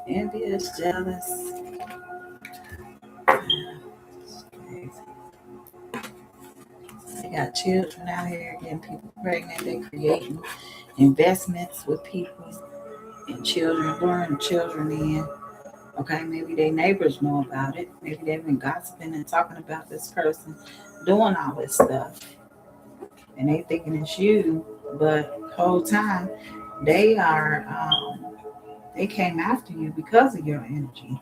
Envious, jealous. They got children out here getting people pregnant. They're creating investments with people and children, luring children in. Okay, maybe their neighbors know about it. Maybe they've been gossiping and talking about this person doing all this stuff. And they thinking it's you, but the whole time they are they came after you because of your energy.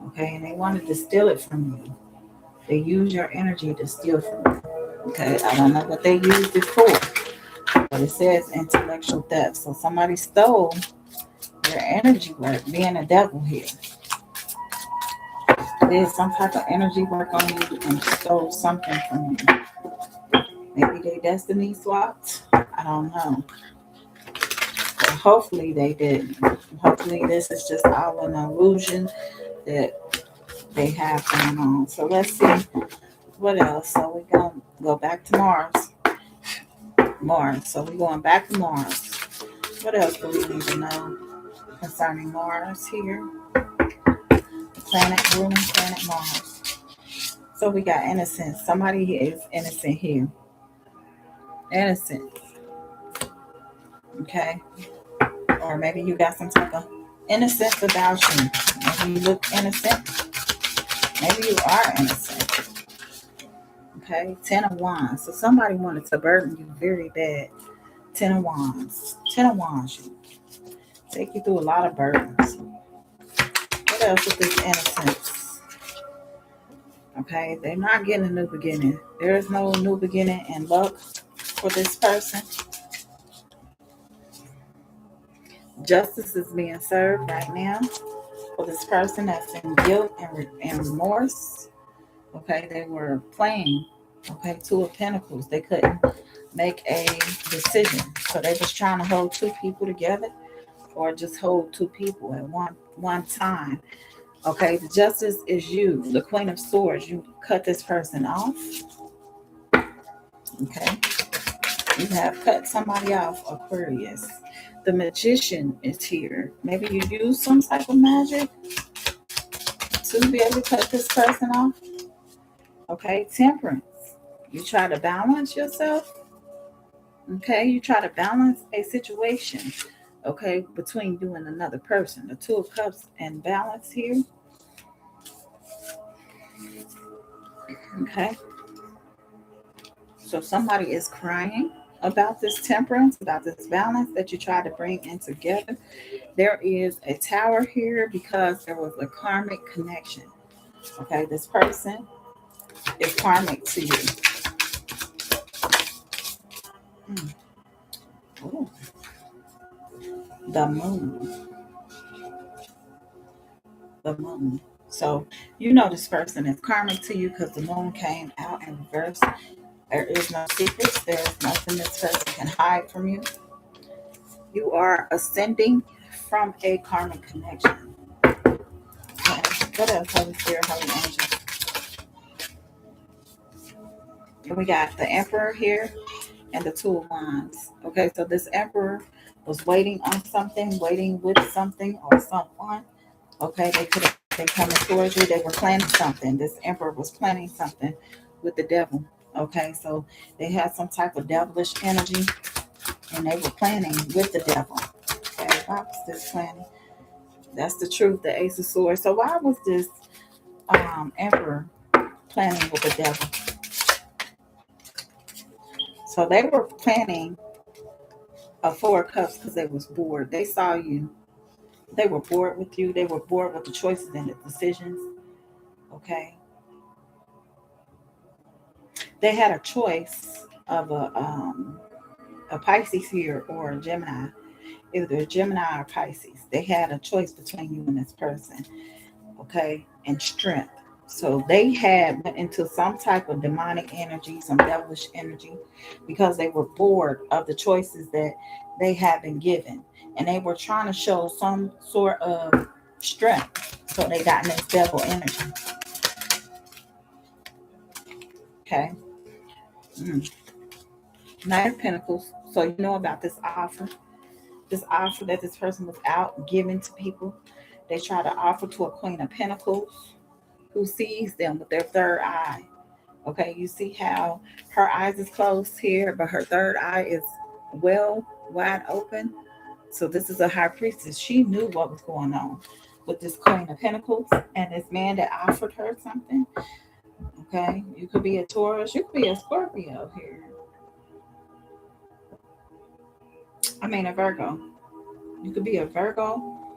Okay, and they wanted to steal it from you. They use your energy to steal from you. Okay, I don't know what they used it for, but it says intellectual theft. So somebody stole your energy work, being a devil here. Did some type of energy work on you and stole something from you. Maybe they destiny swapped. I don't know. But hopefully they didn't. Hopefully this is just all an illusion that they have going on. So let's see what else. So we're going to go back to Mars. So we're going back to Mars. What else do we need to know concerning Mars here? Ruling planet Mars. So we got innocence. Somebody is innocent here. Innocent. Okay. Or maybe you got some type of innocence about you. Maybe you look innocent. Maybe you are innocent. Okay. 10 of Wands. So somebody wanted to burden you very bad. 10 of Wands. 10 of Wands. Take you through a lot of burdens. What else with this innocence? Okay, they're not getting a new beginning. There is no new beginning in luck for this person. Justice is being served right now for this person that's in guilt and remorse. Okay, they were playing. Okay, Two of Pentacles. They couldn't make a decision. So they was trying to hold two people together or just hold two people at one time. Okay, the justice is you, the Queen of Swords. You cut this person off. Okay, you have cut somebody off, Aquarius. The Magician is here. Maybe you use some type of magic to be able to cut this person off. Okay, Temperance. You try to balance yourself. Okay, you try to balance a situation. Okay, between you and another person. The Two of Cups and balance here. Okay. So somebody is crying about this temperance, about this balance that you try to bring in together. There is a tower here because there was a karmic connection. Okay, this person is karmic to you. Ooh. The moon. The moon. So you know this person is karmic to you because the moon came out in reverse. There is no secrets. There is nothing this person can hide from you. You are ascending from a karmic connection. What else, Holy Spirit, Holy Angel? And we got the Emperor here. and the Two of Wands. Okay, so this Emperor was waiting on something, waiting with something or someone. Okay, they could have been coming towards you. They were planning something. This Emperor was planning something with the devil. Okay, so they had some type of devilish energy and they were planning with the devil. Okay, why was this planning? That's the truth, the Ace of Swords. So why was this Emperor planning with the devil? So they were planning a Four of Cups because they was bored. They saw you. They were bored with you. They were bored with the choices and the decisions. Okay. They had a choice of a Pisces here or a Gemini, either a Gemini or Pisces. They had a choice between you and this person. Okay, and strength. So they had went into some type of demonic energy, some devilish energy, because they were bored of the choices that they had been given, and they were trying to show some sort of strength. So they got in this devil energy. Okay, Knight of Pentacles. So you know about this offer that this person was out giving to people. They try to offer to a Queen of Pentacles who sees them with their third eye. Okay, you see how her eyes is closed here, but her third eye is well wide open. So this is a high priestess. She knew what was going on with this Queen of Pentacles and this man that offered her something. Okay, you could be a Taurus, you could be a Scorpio here. I mean a Virgo. You could be a Virgo.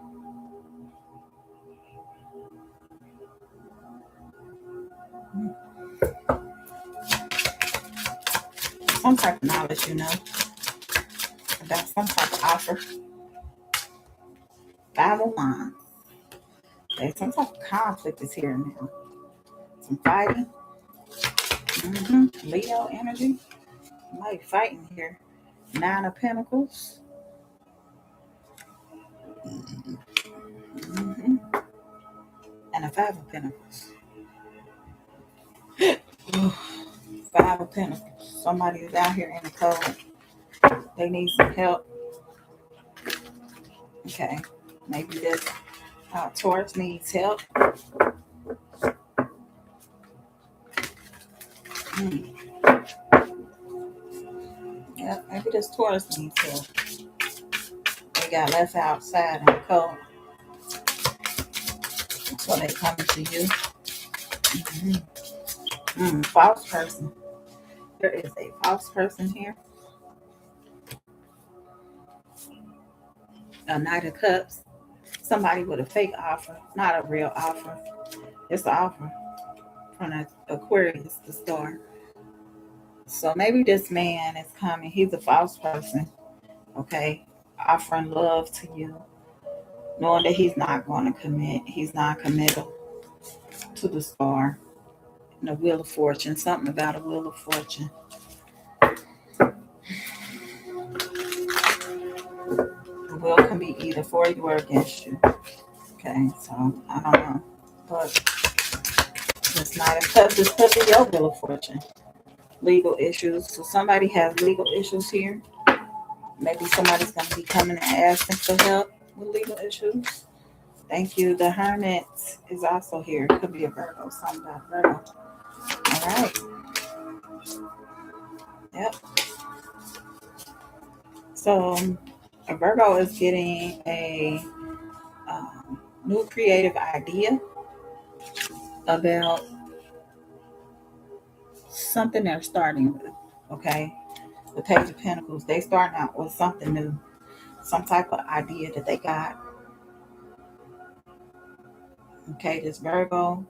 Some type of knowledge, you know, about some type of offer. Five of Wands. Okay, some type of conflict is here now. Some fighting. Leo energy. Might fighting here. Nine of Pentacles. hmm And a Five of Pentacles. Five of Pentacles. Somebody is out here in the cold. They need some help. Okay. Maybe this Taurus needs help. Mm. Yeah, maybe this Taurus needs help. They got left outside in the cold. So they coming to you. False person. There is a false person here. A Knight of Cups. Somebody with a fake offer, not a real offer. It's an offer from an Aquarius, the star. So maybe this man is coming. He's a false person. Okay, offering love to you, knowing that he's not going to commit. He's not committal to the star and the Wheel of Fortune. Something about a Wheel of Fortune. The wheel can be either for you or against you. Okay, so I don't know, but it's not a cup. This could be your Wheel of Fortune. Legal issues. So somebody has legal issues here. Maybe somebody's going to be coming and asking for help with legal issues. Thank you. The Hermit is also here. Could be a Virgo. Something about Virgo. All right. Yep. So a Virgo is getting a new creative idea about something they're starting with. Okay. The Page of Pentacles. They starting out with something new. Some type of idea that they got. Okay. This Virgo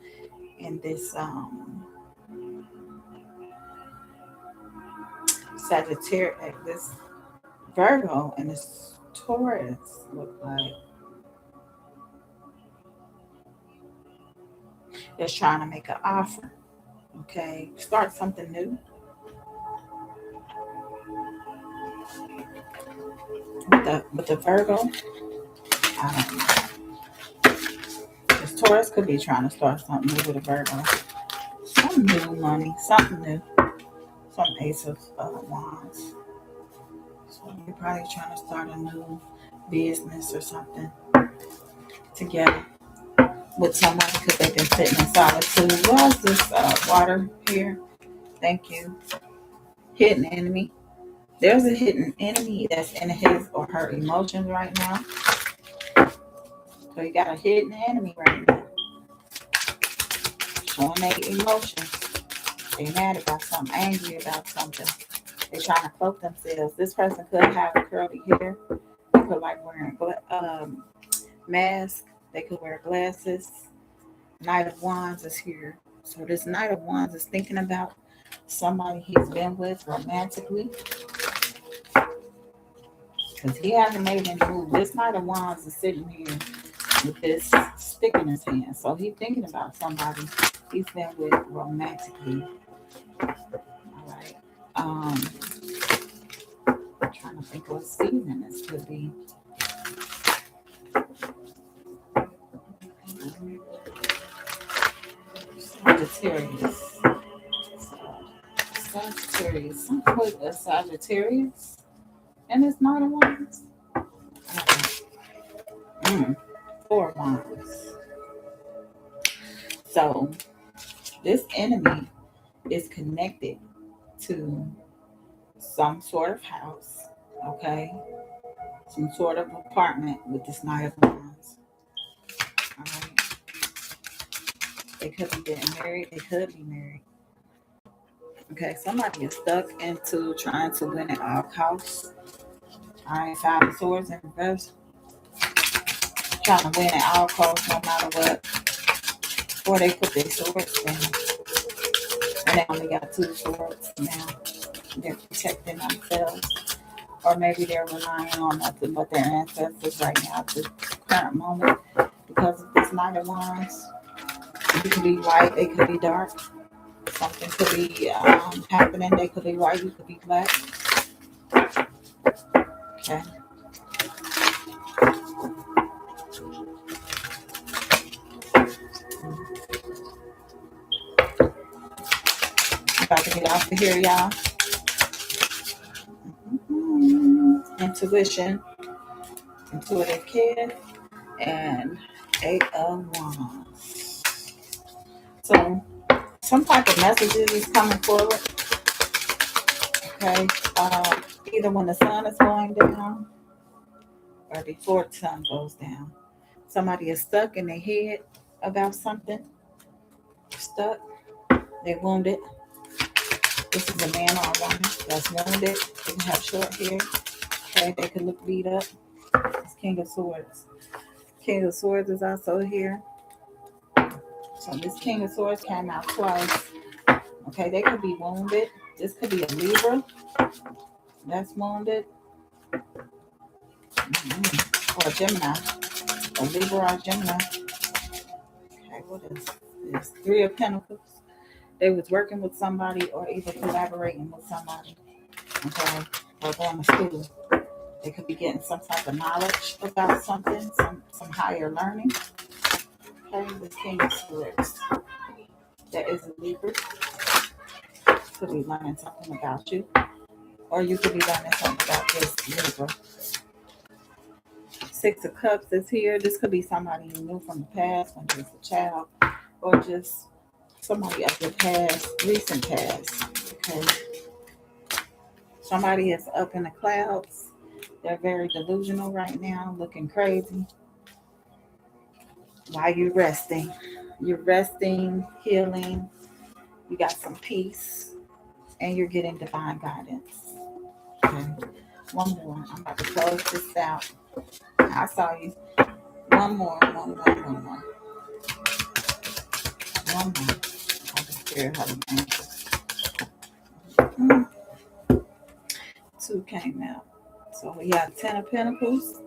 and this Sagittarius, this Virgo and this Taurus look like just trying to make an offer. Okay, start something new. With the Virgo, I don't know. This Taurus could be trying to start something new with a Virgo. Some new money, something new. Some Ace of Wands. So you're probably trying to start a new business or something together with someone because they've been sitting in solitude. Why is this water here? Thank you. Hidden enemy. There's a hidden enemy that's in his or her emotions right now. So you got a hidden enemy right now. Showing their emotions. They mad about something, angry about something. They trying to cloak themselves. This person could have curly hair. They could like wearing mask. They could wear glasses. Knight of Wands is here. So this Knight of Wands is thinking about somebody he's been with romantically. Because he hasn't made any move. This Knight of Wands is sitting here with this stick in his hand. So he's thinking about somebody he's been with romantically. All right. I'm trying to think what season this could be. Sagittarius. Sagittarius. Something with a Sagittarius. And it's not a Wands. Four of Wands. So this enemy is connected to some sort of house, okay? Some sort of apartment with this Knight of Wands. All right. They could be getting married. They could be married. Okay, somebody is stuck into trying to win at all costs. All right, Five of Swords in reverse. Trying to win at all costs no matter what. Or they put their swords down. And they only got two swords now. They're protecting themselves. Or maybe they're relying on nothing but their ancestors right now at the current moment. Because of this Knight of Wands. It could be light, it could be dark. Something could be happening. They could be white, you could be black. Okay. About to get off of here, y'all. Intuition, intuitive kid, and Eight of Wands. So, some type of messages is coming forward. Okay. Either when the sun is going down or before the sun goes down. Somebody is stuck in their head about something. Stuck. They're wounded. This is a man or a woman that's wounded. They can have short hair. Okay, they could look beat up. It's King of Swords. King of Swords is also here. So this King of Swords came out twice. Okay, they could be wounded. This could be a Libra that's wounded. Or a Gemini. A Libra or a Gemini. Okay, what is this? Three of Pentacles. They was working with somebody or either collaborating with somebody. Okay, or going to school. They could be getting some type of knowledge about something, some higher learning. Okay, this King of Swords. That is a Libra. Could be learning something about you. Or you could be learning something about this Libra. Six of Cups is here. This could be somebody you knew from the past when you was a child. Or just somebody of your past, recent past. Okay. Somebody is up in the clouds. They're very delusional right now, looking crazy. While you're resting. You're resting, healing. You got some peace. And you're getting divine guidance. Okay. One more. I'm about to close this out. I saw you. One more. One more. I just scared how to anxious. Two came out. So we got 10 of Pentacles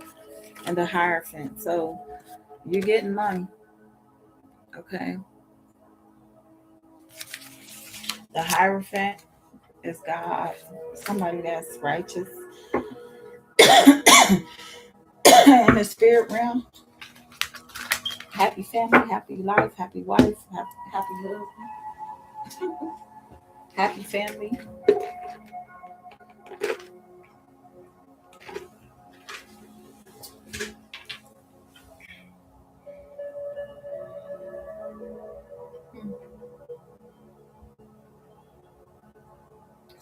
and the Hierophant. So you're getting money. Okay. The Hierophant is God. Somebody that's righteous. In the spirit realm. Happy family, happy life, happy wife, happy husband. Happy family,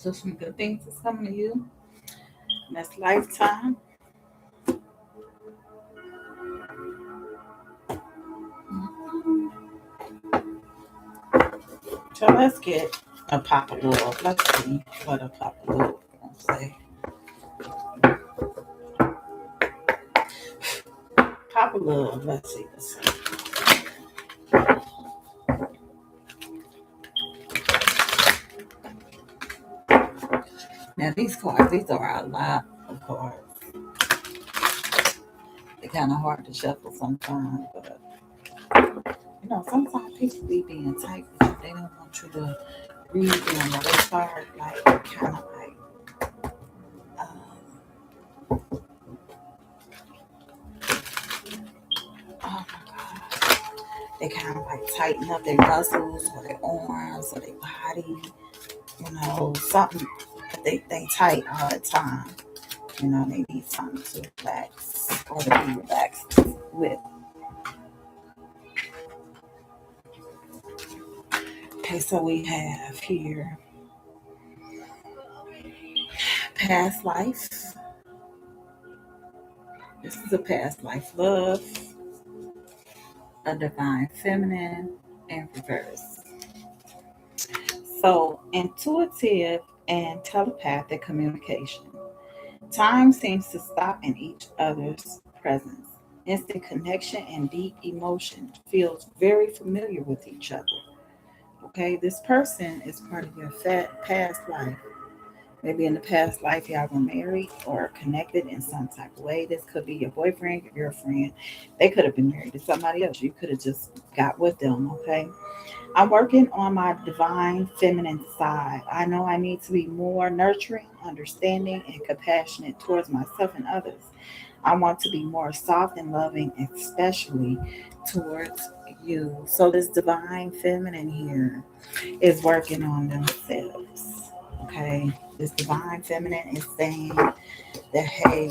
So some good things is coming to you in this lifetime. Mhm. So let's get a pop of love. Let's see what a pop of love gonna say. Pop of love. Let's see this. Now these are a lot of cards. They're kind of hard to shuffle sometimes, but sometimes people be being tight with you. They don't want you to read them, or they start like kind of like, oh my god, they kind of like tighten up their muscles or their arms or their body, something. They tight all the time. They need something to relax or to be relaxed with. Okay, so we have here past life. This is a past life love, a divine feminine, and reverse. So intuitive and telepathic communication. Time seems to stop in each other's presence. Instant connection and deep emotion feels very familiar with each other. Okay, this person is part of your past life. Maybe in the past life, y'all were married or connected in some type of way. This could be your boyfriend, your girlfriend. They could have been married to somebody else. You could have just got with them, okay? I'm working on my divine feminine side. I know I need to be more nurturing, understanding, and compassionate towards myself and others. I want to be more soft and loving, especially towards you. So, this divine feminine here is working on themselves. Okay, this divine feminine is saying that, hey,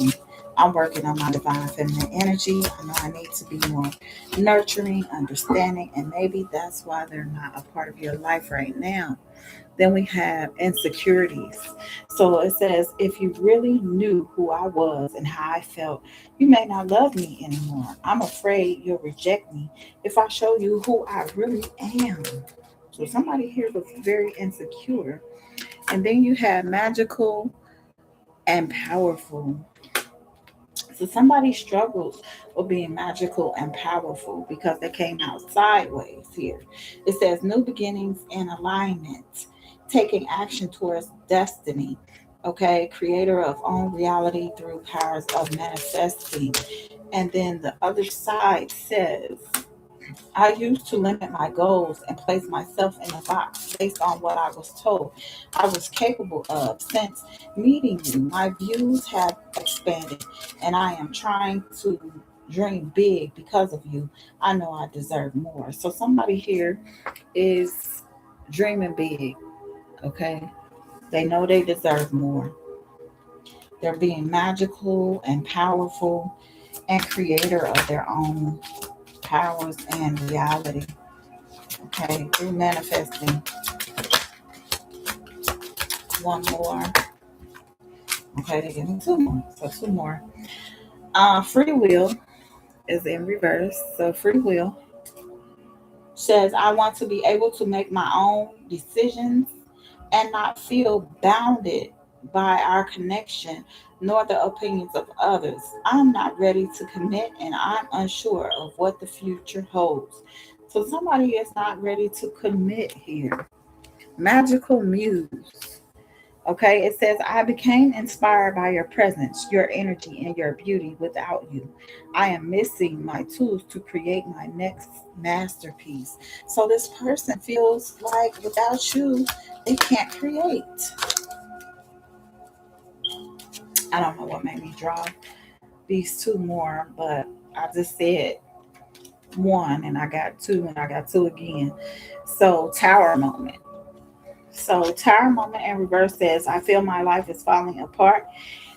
I'm working on my divine feminine energy. I know I need to be more nurturing, understanding, and maybe that's why they're not a part of your life right now. Then we have insecurities. So it says, if you really knew who I was and how I felt, you may not love me anymore. I'm afraid you'll reject me if I show you who I really am. So somebody here was very insecure. And then you have magical and powerful. So somebody struggles with being magical and powerful because they came out sideways here. It says new beginnings and alignment, taking action towards destiny. Okay, creator of own reality through powers of manifesting. And then the other side says, I used to limit my goals and place myself in a box based on what I was told I was capable of. Since meeting you, my views have expanded, and I am trying to dream big because of you. I know I deserve more. So, somebody here is dreaming big, okay? They know they deserve more. They're being magical and powerful and creator of their own powers and reality. Okay, through manifesting. One more. Okay, they give me two more. So two more. Free will is in reverse. So free will says I want to be able to make my own decisions and not feel bounded by our connection nor the opinions of others. I'm not ready to commit and I'm unsure of what the future holds. So somebody is not ready to commit here. Magical muse. Okay, it says, I became inspired by your presence, your energy, and your beauty without you. I am missing my tools to create my next masterpiece. So this person feels like without you, they can't create. I don't know what made me draw these two more, but I just said one and I got two and I got two again. So, tower moment. So, tower moment in reverse says, I feel my life is falling apart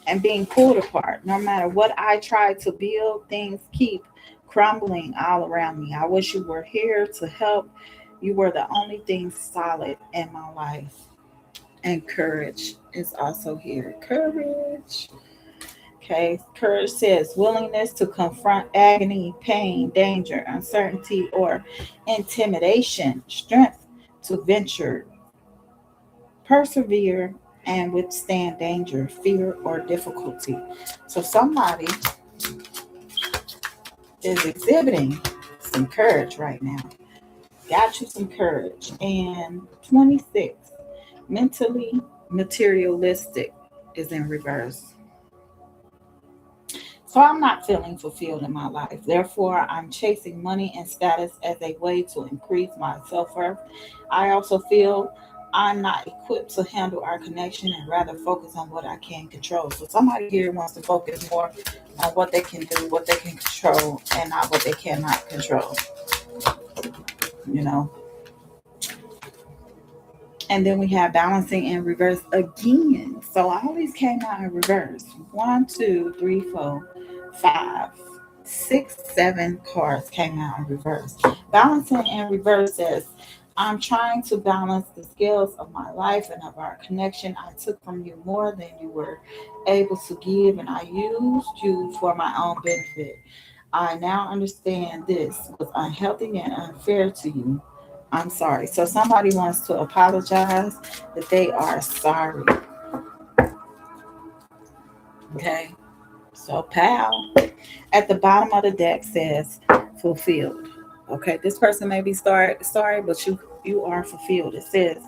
and being pulled apart. No matter what I try to build, things keep crumbling all around me. I wish you were here to help. You were the only thing solid in my life. And courage is also here. Courage. Okay. Courage says willingness to confront agony, pain, danger, uncertainty, or intimidation. Strength to venture, persevere, and withstand danger, fear, or difficulty. So somebody is exhibiting some courage right now. Got you some courage. And 26, mentally materialistic is in reverse. So I'm not feeling fulfilled in my life. Therefore, I'm chasing money and status as a way to increase my self worth. I also feel I'm not equipped to handle our connection and rather focus on what I can control. So somebody here wants to focus more on what they can do, what they can control, and not what they cannot control. You know. And then we have balancing in reverse again. So all these came out in reverse. 1, 2, 3, 4, 5, 6, 7 cards came out in reverse. Balancing in reverse says, I'm trying to balance the scales of my life and of our connection. I took from you more than you were able to give, and I used you for my own benefit. I now understand this was unhealthy and unfair to you. I'm sorry. So somebody wants to apologize that they are sorry. Okay. So pal at the bottom of the deck says fulfilled. Okay. This person may be sorry, but you are fulfilled. It says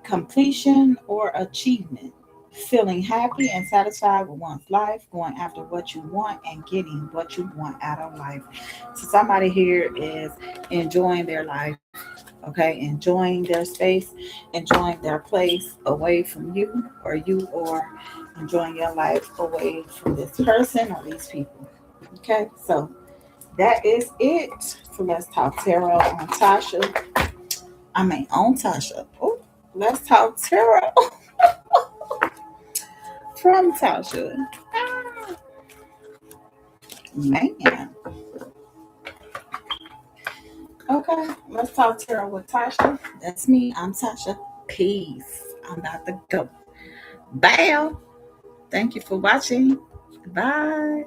completion or achievement. Feeling happy and satisfied with one's life, going after what you want and getting what you want out of life. So somebody here is enjoying their life, okay, enjoying their space, enjoying their place away from you, or you are enjoying your life away from this person or these people. Okay, so that is it for Let's Talk Tarot on Tasha. On Tasha. Oh, Let's Talk Tarot from Tasha. Man. Okay, let's talk tarot with Tasha. That's me. I'm Tasha. Peace. I'm about to go. Bye. Thank you for watching. Bye.